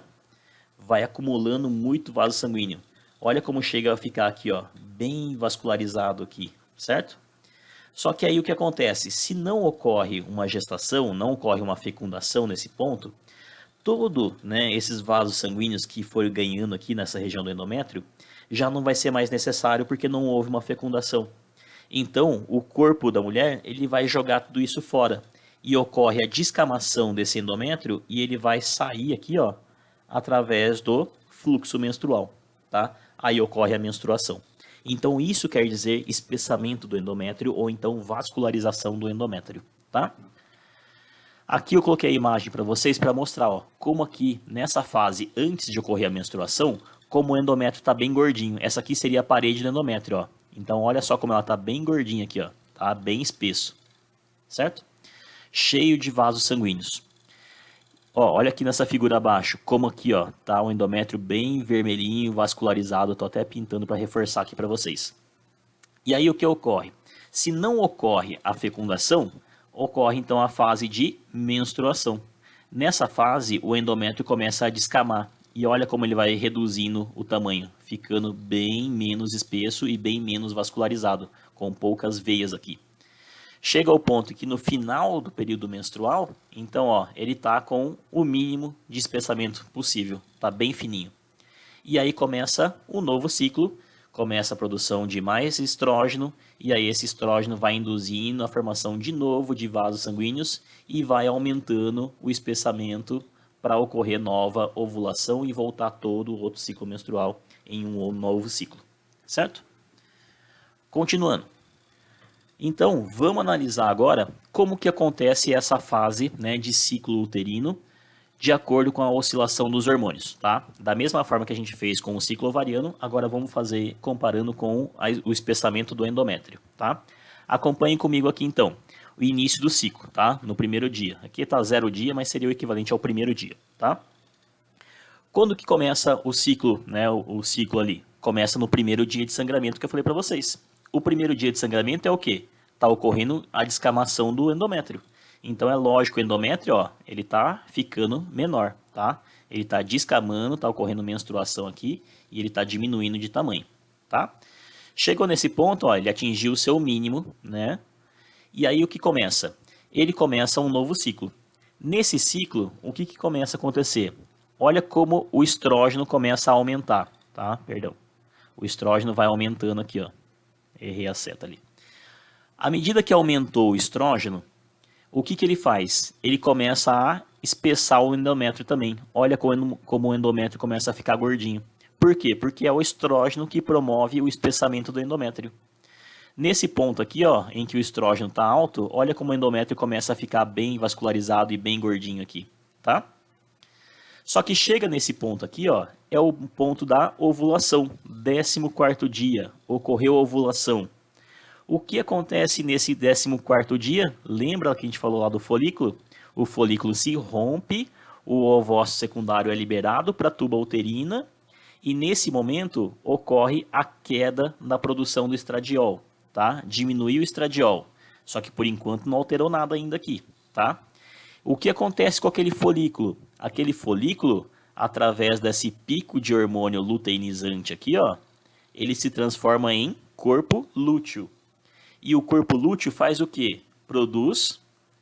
Vai acumulando muito vaso sanguíneo. Olha como chega a ficar aqui, ó, bem vascularizado aqui, certo? Só que aí o que acontece? Se não ocorre uma gestação, não ocorre uma fecundação nesse ponto, todo, né, esses vasos sanguíneos que foram ganhando aqui nessa região do endométrio, já não vai ser mais necessário porque não houve uma fecundação. Então, o corpo da mulher, ele vai jogar tudo isso fora. E ocorre a descamação desse endométrio e ele vai sair aqui, ó, através do fluxo menstrual, tá? Aí ocorre a menstruação. Então, isso quer dizer espessamento do endométrio ou então vascularização do endométrio, tá? Aqui eu coloquei a imagem para vocês para mostrar, ó, como aqui nessa fase antes de ocorrer a menstruação, como o endométrio está bem gordinho. Essa aqui seria a parede do endométrio, ó. Então olha só como ela está bem gordinha aqui, ó. Tá bem espesso, certo? Cheio de vasos sanguíneos. Ó, olha aqui nessa figura abaixo, como aqui, ó, tá o endométrio bem vermelhinho, vascularizado. Eu tô até pintando para reforçar aqui para vocês. E aí o que ocorre? Se não ocorre a fecundação, ocorre então a fase de menstruação. Nessa fase, o endométrio começa a descamar. E olha como ele vai reduzindo o tamanho, ficando bem menos espesso e bem menos vascularizado, com poucas veias aqui. Chega ao ponto que no final do período menstrual, então ó, ele está com o mínimo de espessamento possível, está bem fininho. E aí começa o novo ciclo, começa a produção de mais estrógeno, e aí esse estrógeno vai induzindo a formação de novo de vasos sanguíneos e vai aumentando o espessamento para ocorrer nova ovulação e voltar todo o outro ciclo menstrual em um novo ciclo, certo? Continuando. Então, vamos analisar agora como que acontece essa fase, né, de ciclo uterino de acordo com a oscilação dos hormônios, tá? Da mesma forma que a gente fez com o ciclo ovariano, agora vamos fazer comparando com o espessamento do endométrio, tá? Acompanhem comigo aqui então, o início do ciclo, tá? No primeiro dia. Aqui está 0 dia, mas seria o equivalente ao primeiro dia, tá? Quando que começa o ciclo, né, o ciclo ali? Começa no primeiro dia de sangramento que eu falei para vocês. O primeiro dia de sangramento é o quê? Está ocorrendo a descamação do endométrio. Então é lógico, o endométrio, ó, ele está ficando menor, tá? Ele está descamando, está ocorrendo menstruação aqui e ele está diminuindo de tamanho, tá? Chegou nesse ponto, ó, ele atingiu o seu mínimo, né? E aí o que começa? Ele começa um novo ciclo. Nesse ciclo, o que começa a acontecer? Olha como o estrógeno começa a aumentar, tá? Perdão. O estrógeno vai aumentando aqui, ó. Errei a seta ali. À medida que aumentou o estrógeno, o que ele faz? Ele começa a espessar o endométrio também. Olha como o endométrio começa a ficar gordinho. Por quê? Porque é o estrógeno que promove o espessamento do endométrio. Nesse ponto aqui, ó, em que o estrógeno está alto, olha como o endométrio começa a ficar bem vascularizado e bem gordinho aqui, tá? Só que chega nesse ponto aqui, ó, é o ponto da ovulação, 14º dia, ocorreu a ovulação. O que acontece nesse 14º dia? Lembra que a gente falou lá do folículo? O folículo se rompe, o ovócito secundário é liberado para a tuba uterina e nesse momento ocorre a queda da produção do estradiol, tá? Diminui o estradiol, só que por enquanto não alterou nada ainda aqui, tá? O que acontece com aquele folículo? Aquele folículo, através desse pico de hormônio luteinizante aqui, ó, ele se transforma em corpo lúteo. E o corpo lúteo faz o quê? Produz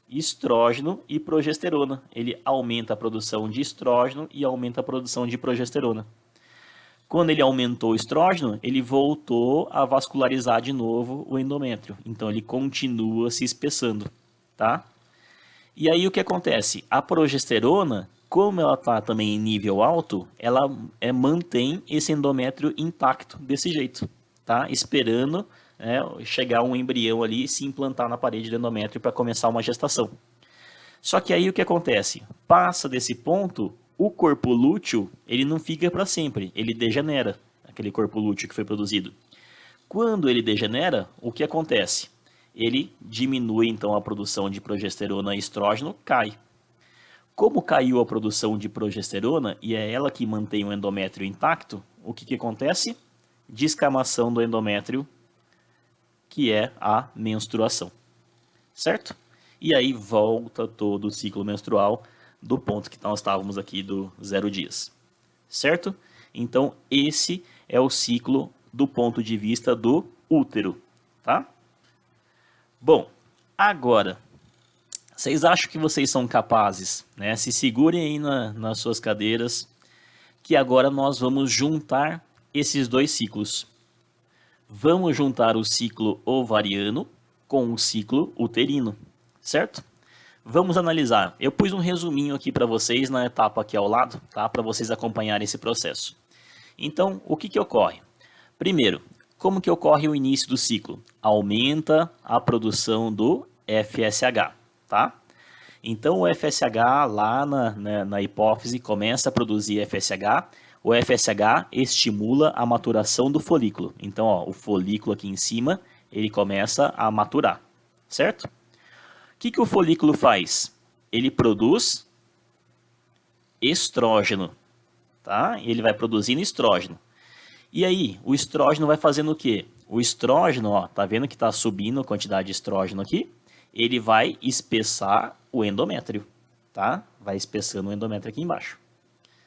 estrógeno e progesterona. Ele aumenta a produção de estrógeno e aumenta a produção de progesterona. Quando ele aumentou o estrógeno, ele voltou a vascularizar de novo o endométrio. Então ele continua se espessando, tá? E aí o que acontece? A progesterona, como ela está também em nível alto, ela mantém esse endométrio intacto desse jeito, tá? Esperando chegar um embrião ali e se implantar na parede do endométrio para começar uma gestação. Só que aí o que acontece? Passa desse ponto, o corpo lúteo, ele não fica para sempre, ele degenera, aquele corpo lúteo que foi produzido. Quando ele degenera, o que acontece? Ele diminui então a produção de progesterona e estrógeno, cai. Como caiu a produção de progesterona e é ela que mantém o endométrio intacto, o que acontece? Descamação do endométrio, que é a menstruação, certo? E aí volta todo o ciclo menstrual do ponto que nós estávamos aqui do 0 dias, certo? Então esse é o ciclo do ponto de vista do útero, tá? Bom, agora, vocês acham que vocês são capazes, né? Se segurem aí nas suas cadeiras, que agora nós vamos juntar esses dois ciclos. Vamos juntar o ciclo ovariano com o ciclo uterino, certo? Vamos analisar. Eu pus um resuminho aqui para vocês na etapa aqui ao lado, tá? Para vocês acompanharem esse processo. Então, o que ocorre? Primeiro, como que ocorre o início do ciclo? Aumenta a produção do FSH, tá? Então o FSH lá na hipófise começa a produzir FSH, O FSH estimula a maturação do folículo. Então, ó, o folículo aqui em cima, ele começa a maturar, certo? O que o folículo faz? Ele produz estrógeno, tá? Ele vai produzindo estrógeno. E aí, o estrógeno vai fazendo o quê? O estrógeno, ó, tá vendo que está subindo a quantidade de estrógeno aqui? Ele vai espessar o endométrio, tá? Vai espessando o endométrio aqui embaixo,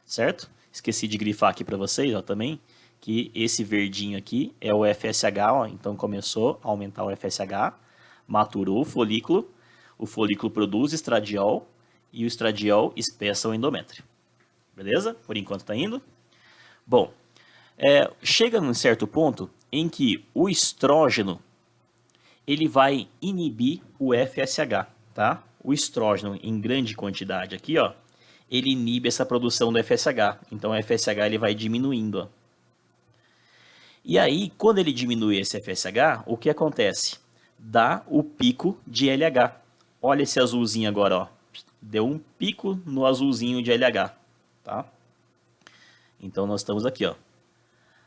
certo? Esqueci de grifar aqui para vocês, ó, também, que esse verdinho aqui é o FSH, ó, então começou a aumentar o FSH, maturou o folículo produz estradiol e o estradiol espessa o endométrio. Beleza? Por enquanto tá indo. Bom, chega num certo ponto em que o estrógeno ele vai inibir o FSH, tá? O estrógeno em grande quantidade aqui, ó, ele inibe essa produção do FSH. Então o FSH ele vai diminuindo, ó. E aí, quando ele diminui esse FSH, o que acontece? Dá o pico de LH. Olha esse azulzinho agora, ó. Deu um pico no azulzinho de LH, tá? Então nós estamos aqui, ó.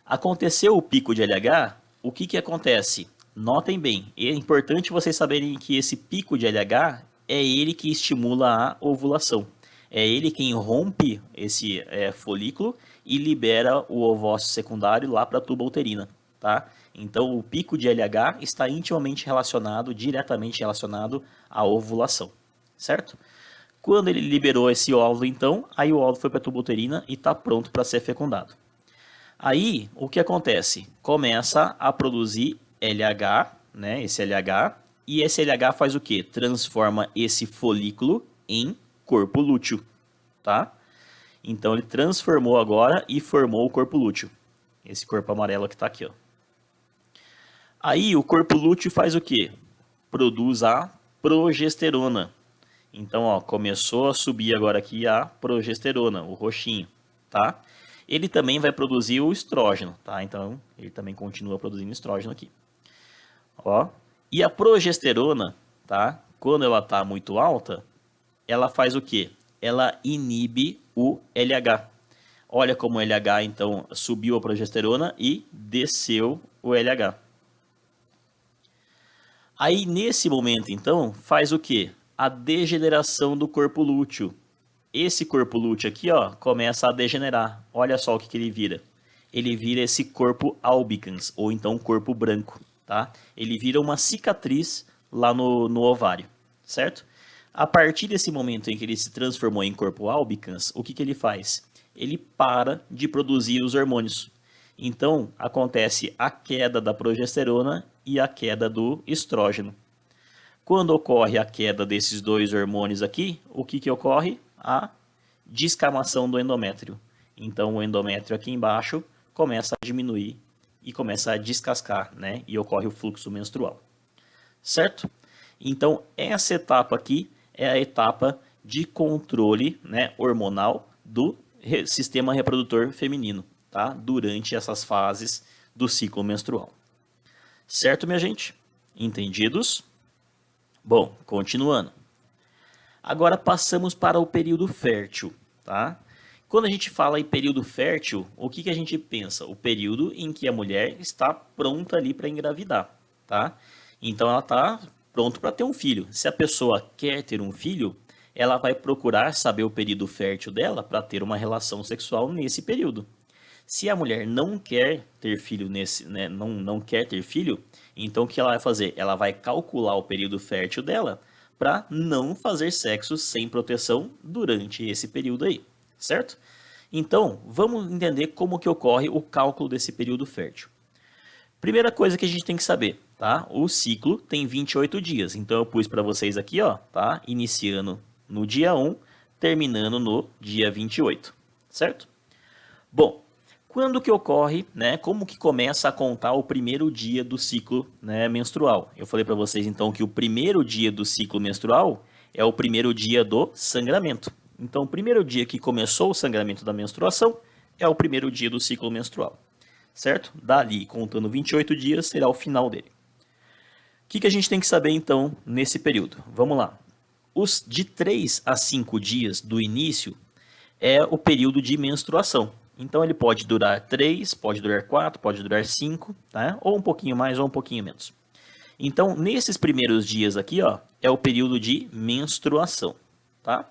Aconteceu o pico de LH, o que acontece? Notem bem, é importante vocês saberem que esse pico de LH é ele que estimula a ovulação. É ele quem rompe esse folículo e libera o ovócito secundário lá para a tuba uterina, tá? Então o pico de LH está intimamente relacionado, diretamente relacionado à ovulação, certo? Quando ele liberou esse óvulo, então, aí o óvulo foi para a tuba uterina e está pronto para ser fecundado. Aí, o que acontece? Começa a produzir LH, né, esse LH, e esse LH faz o quê? Transforma esse folículo em corpo lúteo, tá? Então, ele transformou agora e formou o corpo lúteo. Esse corpo amarelo que está aqui, ó. Aí, o corpo lúteo faz o quê? Produz a progesterona. Então, ó, começou a subir agora aqui a progesterona, o roxinho, tá? Ele também vai produzir o estrógeno, tá? Então, ele também continua produzindo estrógeno aqui. Ó. E a progesterona, tá? Quando ela está muito alta, ela faz o quê? Ela inibe o LH. Olha como o LH, então, subiu a progesterona e desceu o LH. Aí, nesse momento, então, faz o quê? A degeneração do corpo lúteo. Esse corpo lúteo aqui, ó, começa a degenerar. Olha só o que ele vira. Ele vira esse corpo albicans, ou então corpo branco, tá? Ele vira uma cicatriz lá no ovário, certo? A partir desse momento em que ele se transformou em corpo albicans, o que ele faz? Ele para de produzir os hormônios. Então, acontece a queda da progesterona e a queda do estrógeno. Quando ocorre a queda desses dois hormônios aqui, o que ocorre? A descamação do endométrio. Então, o endométrio aqui embaixo começa a diminuir e começa a descascar, né? E ocorre o fluxo menstrual. Certo? Então, essa etapa aqui é a etapa de controle, né, hormonal do sistema reprodutor feminino, tá? Durante essas fases do ciclo menstrual. Certo, minha gente? Entendidos? Bom, continuando. Agora passamos para o período fértil, tá? Quando a gente fala em período fértil, o que a gente pensa? O período em que a mulher está pronta ali para engravidar, tá? Então ela está pronta para ter um filho. Se a pessoa quer ter um filho, ela vai procurar saber o período fértil dela para ter uma relação sexual nesse período. Se a mulher não quer ter filho não quer ter filho, então o que ela vai fazer? Ela vai calcular o período fértil dela para não fazer sexo sem proteção durante esse período aí, certo? Então, vamos entender como que ocorre o cálculo desse período fértil. Primeira coisa que a gente tem que saber, tá? O ciclo tem 28 dias, então eu pus para vocês aqui, ó, tá? Iniciando no dia 1, terminando no dia 28, certo? Bom, quando que ocorre, né? Como que começa a contar o primeiro dia do ciclo, né, menstrual? Eu falei para vocês então que o primeiro dia do ciclo menstrual é o primeiro dia do sangramento. Então, o primeiro dia que começou o sangramento da menstruação é o primeiro dia do ciclo menstrual, certo? Dali, contando 28 dias, será o final dele. O que a gente tem que saber então nesse período? Vamos lá. De 3 a 5 dias do início é o período de menstruação. Então ele pode durar 3, pode durar 4, pode durar 5, tá? Ou um pouquinho mais ou um pouquinho menos. Então, nesses primeiros dias aqui, ó, é o período de menstruação, tá?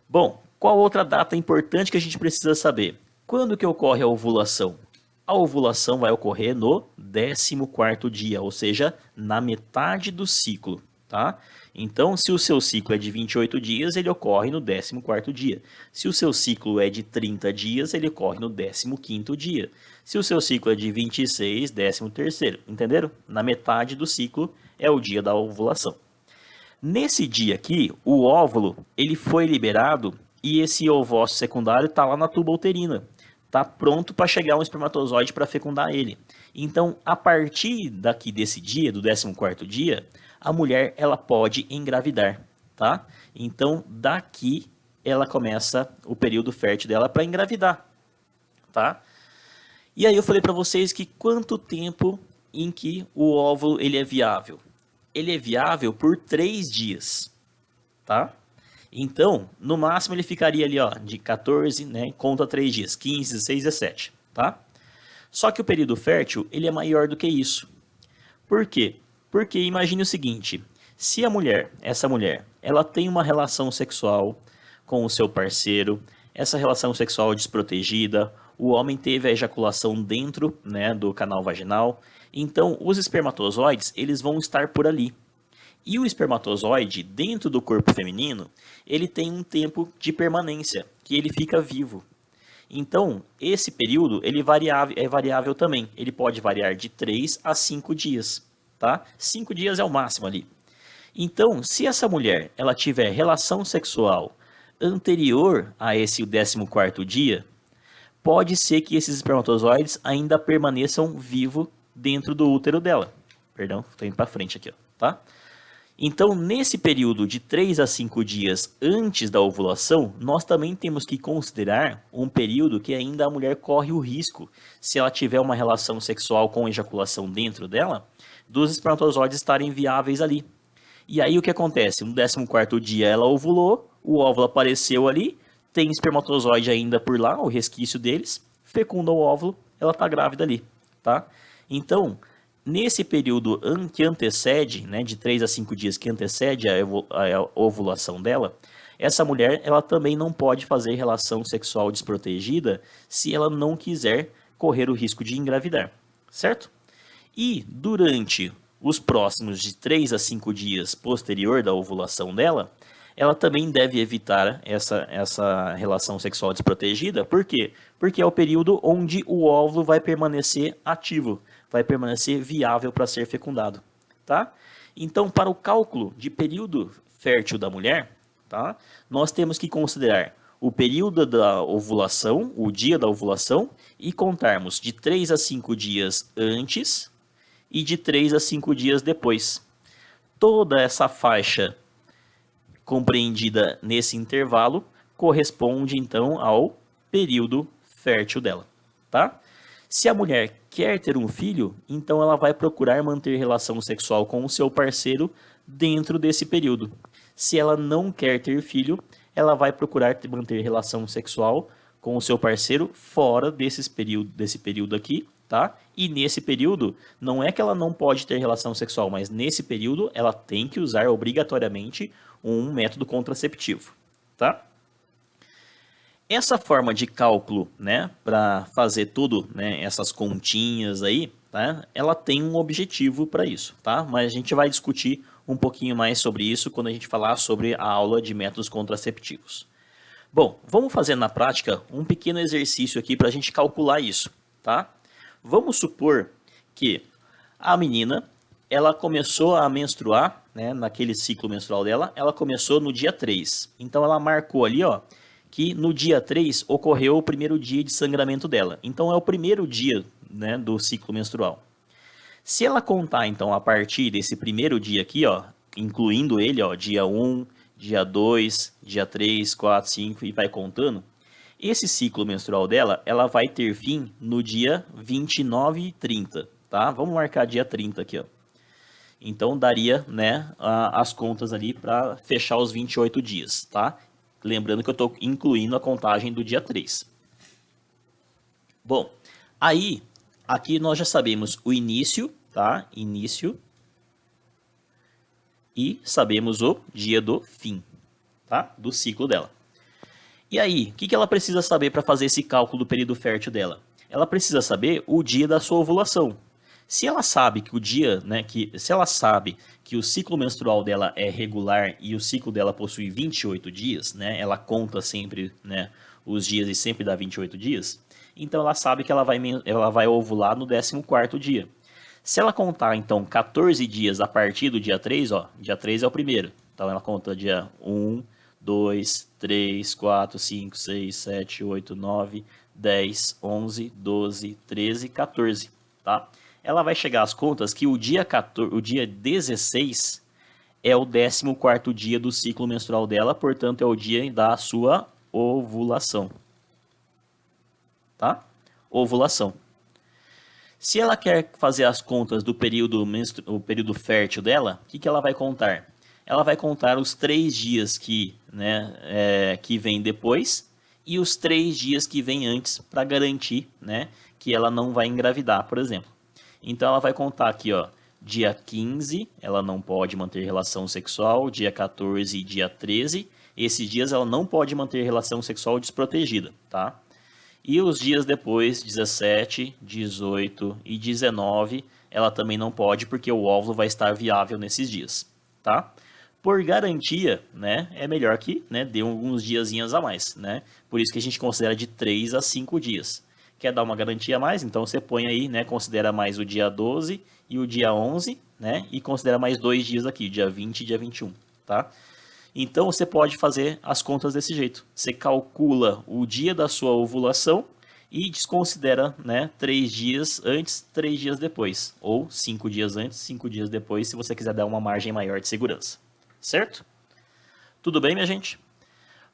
Bom, qual outra data importante que a gente precisa saber? Quando que ocorre a ovulação? A ovulação vai ocorrer no 14º dia, ou seja, na metade do ciclo, tá? Então, se o seu ciclo é de 28 dias, ele ocorre no 14º dia. Se o seu ciclo é de 30 dias, ele ocorre no 15º dia. Se o seu ciclo é de 26, 13º, entenderam? Na metade do ciclo é o dia da ovulação. Nesse dia aqui, o óvulo, ele foi liberado e esse ovócito secundário está lá na tuba uterina. Está pronto para chegar um espermatozoide para fecundar ele. Então, a partir daqui desse dia, do 14º dia, a mulher ela pode engravidar, tá? Então, daqui ela começa o período fértil dela para engravidar, tá? E aí eu falei para vocês que quanto tempo em que o óvulo ele é viável? Ele é viável por 3 dias, tá? Então, no máximo ele ficaria ali, ó, de 14, né, conta 3 dias, 15, 16, 17, tá? Só que o período fértil, ele é maior do que isso. Por quê? Porque imagine o seguinte, se a mulher, essa mulher, ela tem uma relação sexual com o seu parceiro, essa relação sexual desprotegida, o homem teve a ejaculação dentro, né, do canal vaginal, então os espermatozoides, eles vão estar por ali. E o espermatozoide, dentro do corpo feminino, ele tem um tempo de permanência, que ele fica vivo. Então, esse período ele é variável também. Ele pode variar de 3 a 5 dias, tá? 5 dias é o máximo ali. Então, se essa mulher ela tiver relação sexual anterior a esse 14º dia, pode ser que esses espermatozoides ainda permaneçam vivos dentro do útero dela. Perdão, estou indo para frente aqui, ó, tá? Então, nesse período de 3 a 5 dias antes da ovulação, nós também temos que considerar um período que ainda a mulher corre o risco, se ela tiver uma relação sexual com ejaculação dentro dela, dos espermatozoides estarem viáveis ali. E aí o que acontece? No 14º dia ela ovulou, o óvulo apareceu ali, tem espermatozoide ainda por lá, o resquício deles, fecunda o óvulo, ela está grávida ali, tá? Então, nesse período que antecede, né, de 3 a 5 dias que antecede a ovulação dela, essa mulher ela também não pode fazer relação sexual desprotegida se ela não quiser correr o risco de engravidar, certo? E durante os próximos de 3 a 5 dias posterior da ovulação dela, ela também deve evitar essa relação sexual desprotegida. Por quê? Porque é o período onde o óvulo vai permanecer ativo, vai permanecer viável para ser fecundado, tá? Então, para o cálculo de período fértil da mulher, tá? Nós temos que considerar o período da ovulação, o dia da ovulação, e contarmos de 3 a 5 dias antes e de 3 a 5 dias depois. Toda essa faixa compreendida nesse intervalo corresponde então ao período fértil dela, tá? Se a mulher quer ter um filho, então ela vai procurar manter relação sexual com o seu parceiro dentro desse período. Se ela não quer ter filho, ela vai procurar manter relação sexual com o seu parceiro fora desse período aqui, tá? E nesse período, não é que ela não pode ter relação sexual, mas nesse período ela tem que usar obrigatoriamente um método contraceptivo, tá? Essa forma de cálculo, né, para fazer tudo, né, essas continhas aí, tá? Ela tem um objetivo para isso, tá? Mas a gente vai discutir um pouquinho mais sobre isso quando a gente falar sobre a aula de métodos contraceptivos. Bom, vamos fazer na prática um pequeno exercício aqui para a gente calcular isso, tá? Vamos supor que a menina, ela começou a menstruar, né, naquele ciclo menstrual dela, ela começou no dia 3. Então ela marcou ali, ó, que no dia 3 ocorreu o primeiro dia de sangramento dela. Então é o primeiro dia, né, do ciclo menstrual. Se ela contar, então, a partir desse primeiro dia aqui, ó, incluindo ele, ó, dia 1, dia 2, dia 3, 4, 5 e vai contando, esse ciclo menstrual dela, ela vai ter fim no dia 29 e 30, tá? Vamos marcar dia 30 aqui, ó. Então, daria, né, as contas ali para fechar os 28 dias, tá? Lembrando que eu estou incluindo a contagem do dia 3. Bom, aí, aqui nós já sabemos o início, tá? Início. E sabemos o dia do fim, tá? Do ciclo dela. E aí, o que ela precisa saber para fazer esse cálculo do período fértil dela? Ela precisa saber o dia da sua ovulação. Se ela sabe que o dia, né, se ela sabe que o ciclo menstrual dela é regular e o ciclo dela possui 28 dias, né, ela conta sempre, né, os dias e sempre dá 28 dias, então ela sabe que ela vai ovular no 14º dia. Se ela contar, então, 14 dias a partir do dia 3, ó, dia 3 é o primeiro. Então ela conta dia 1, 2, 3, 4, 5, 6, 7, 8, 9, 10, 11, 12, 13, 14, tá? Ela vai chegar às contas que o dia 14, o dia 16 é o 14º dia do ciclo menstrual dela, portanto é o dia da sua ovulação, tá? Ovulação. Se ela quer fazer as contas do o período fértil dela, o que ela vai contar? Ela vai contar os 3 dias que vem depois e os 3 dias que vem antes para garantir, né, que ela não vai engravidar, por exemplo. Então ela vai contar aqui, ó, dia 15 ela não pode manter relação sexual, dia 14 e dia 13, esses dias ela não pode manter relação sexual desprotegida, tá? E os dias depois, 17, 18 e 19, ela também não pode porque o óvulo vai estar viável nesses dias, tá? Por garantia, né, é melhor que, né, dê alguns diazinhos a mais, né? Por isso que a gente considera de 3 a 5 dias. Quer dar uma garantia a mais? Então você põe aí, né, considera mais o dia 12 e o dia 11, né? E considera mais 2 dias aqui, dia 20 e dia 21, tá? Então você pode fazer as contas desse jeito. Você calcula o dia da sua ovulação e desconsidera, né, 3 dias antes, 3 dias depois. Ou 5 dias antes, 5 dias depois, se você quiser dar uma margem maior de segurança. Certo? Tudo bem, minha gente?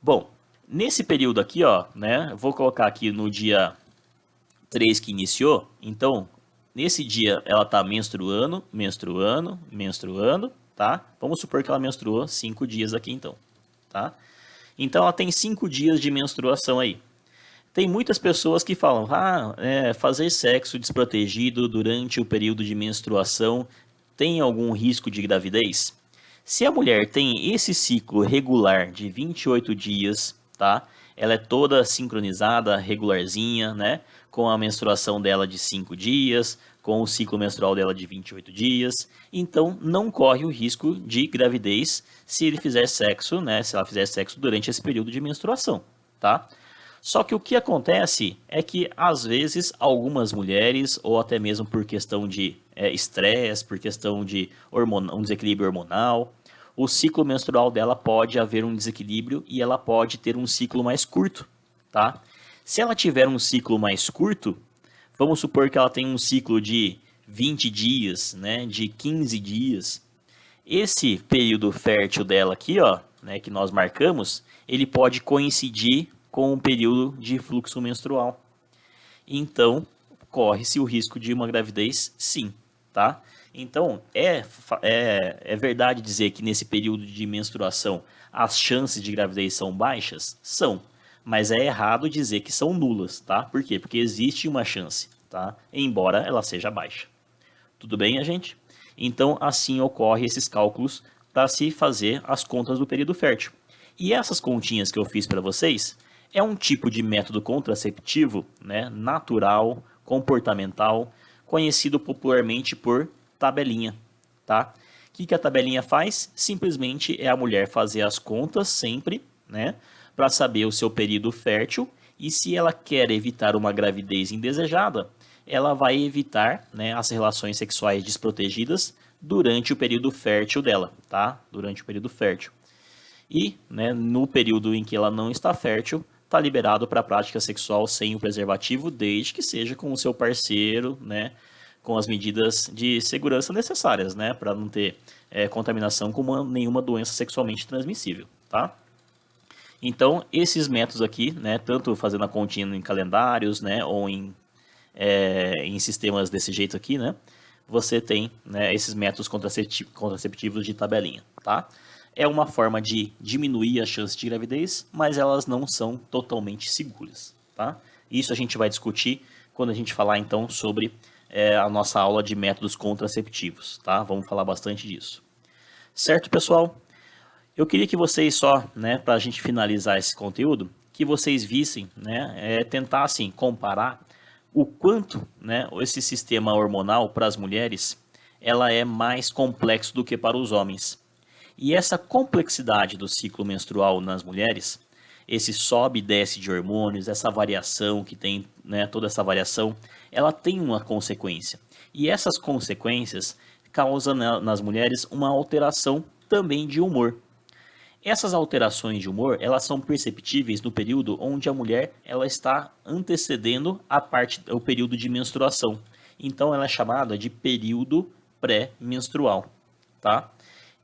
Bom, nesse período aqui, ó, né, vou colocar aqui no dia 3 que iniciou. Então, nesse dia ela está menstruando, tá? Vamos supor que ela menstruou 5 dias aqui então, tá? Então ela tem 5 dias de menstruação aí. Tem muitas pessoas que falam, fazer sexo desprotegido durante o período de menstruação tem algum risco de gravidez? Se a mulher tem esse ciclo regular de 28 dias, tá? Ela é toda sincronizada, regularzinha, né? Com a menstruação dela de 5 dias, com o ciclo menstrual dela de 28 dias. Então, não corre o risco de gravidez se ele fizer sexo, né? Se ela fizer sexo durante esse período de menstruação, tá? Só que o que acontece é que, às vezes, algumas mulheres, ou até mesmo por questão de estresse, por questão de um desequilíbrio hormonal, o ciclo menstrual dela pode haver um desequilíbrio e ela pode ter um ciclo mais curto, tá? Se ela tiver um ciclo mais curto, vamos supor que ela tem um ciclo de 20 dias, né, de 15 dias, esse período fértil dela aqui, ó, né, que nós marcamos, ele pode coincidir com um período de fluxo menstrual. Então, corre-se o risco de uma gravidez, sim, tá? Então, é verdade dizer que nesse período de menstruação as chances de gravidez são baixas? São, mas é errado dizer que são nulas, tá? Por quê? Porque existe uma chance, tá? Embora ela seja baixa. Tudo bem, a gente? Então, assim ocorre esses cálculos para se fazer as contas do período fértil. E essas continhas que eu fiz para vocês é um tipo de método contraceptivo, né, natural, comportamental, conhecido popularmente por tabelinha, tá? O que a tabelinha faz? Simplesmente é a mulher fazer as contas sempre, né, para saber o seu período fértil e se ela quer evitar uma gravidez indesejada, ela vai evitar, né, as relações sexuais desprotegidas durante o período fértil dela, tá? Durante o período fértil. E, né, no período em que ela não está fértil, está liberado para a prática sexual sem o preservativo, desde que seja com o seu parceiro, né, com as medidas de segurança necessárias, né, para não ter contaminação com nenhuma doença sexualmente transmissível, tá? Então, esses métodos aqui, né, tanto fazendo a continha em calendários, né, ou em sistemas desse jeito aqui, né, você tem, né, esses métodos contraceptivos de tabelinha, tá? É uma forma de diminuir a chance de gravidez, mas elas não são totalmente seguras, tá? Isso a gente vai discutir quando a gente falar então sobre a nossa aula de métodos contraceptivos, tá? Vamos falar bastante disso. Certo, pessoal? Eu queria que vocês só, né, para a gente finalizar esse conteúdo, que vocês vissem, né, tentassem comparar o quanto, né, esse sistema hormonal para as mulheres, ela é mais complexo do que para os homens. E essa complexidade do ciclo menstrual nas mulheres, esse sobe e desce de hormônios, essa variação que tem, né, toda essa variação, ela tem uma consequência. E essas consequências causam nas mulheres uma alteração também de humor. Essas alterações de humor, elas são perceptíveis no período onde a mulher ela está antecedendo o período de menstruação. Então ela é chamada de período pré-menstrual, tá?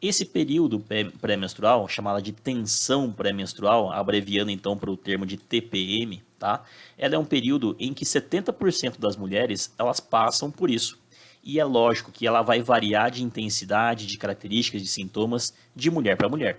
Esse período pré-menstrual, chamada de tensão pré-menstrual, abreviando então para o termo de TPM, tá? Ela é um período em que 70% das mulheres elas passam por isso. E é lógico que ela vai variar de intensidade, de características, de sintomas de mulher para mulher.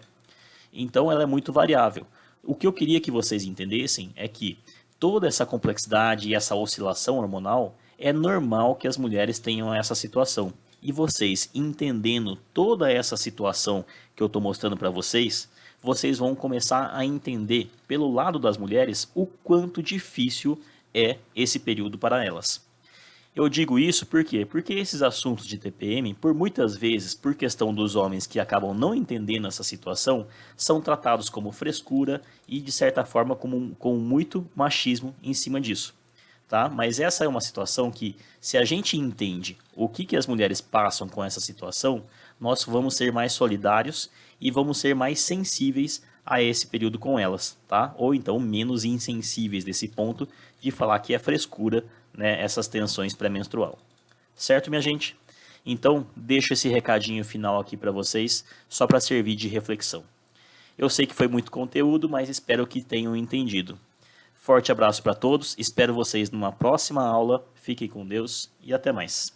Então ela é muito variável. O que eu queria que vocês entendessem é que toda essa complexidade e essa oscilação hormonal é normal que as mulheres tenham essa situação. E vocês entendendo toda essa situação que eu estou mostrando para vocês, vocês vão começar a entender pelo lado das mulheres o quanto difícil é esse período para elas. Eu digo isso por quê? Porque esses assuntos de TPM, por muitas vezes, por questão dos homens que acabam não entendendo essa situação, são tratados como frescura e, de certa forma, com muito machismo em cima disso. Tá? Mas essa é uma situação que, se a gente entende o que as mulheres passam com essa situação, nós vamos ser mais solidários e vamos ser mais sensíveis a esse período com elas, tá? Ou então menos insensíveis desse ponto de falar que é frescura, né, essas tensões pré-menstrual. Certo, minha gente? Então, deixo esse recadinho final aqui para vocês, só para servir de reflexão. Eu sei que foi muito conteúdo, mas espero que tenham entendido. Forte abraço para todos, espero vocês numa próxima aula, fiquem com Deus e até mais.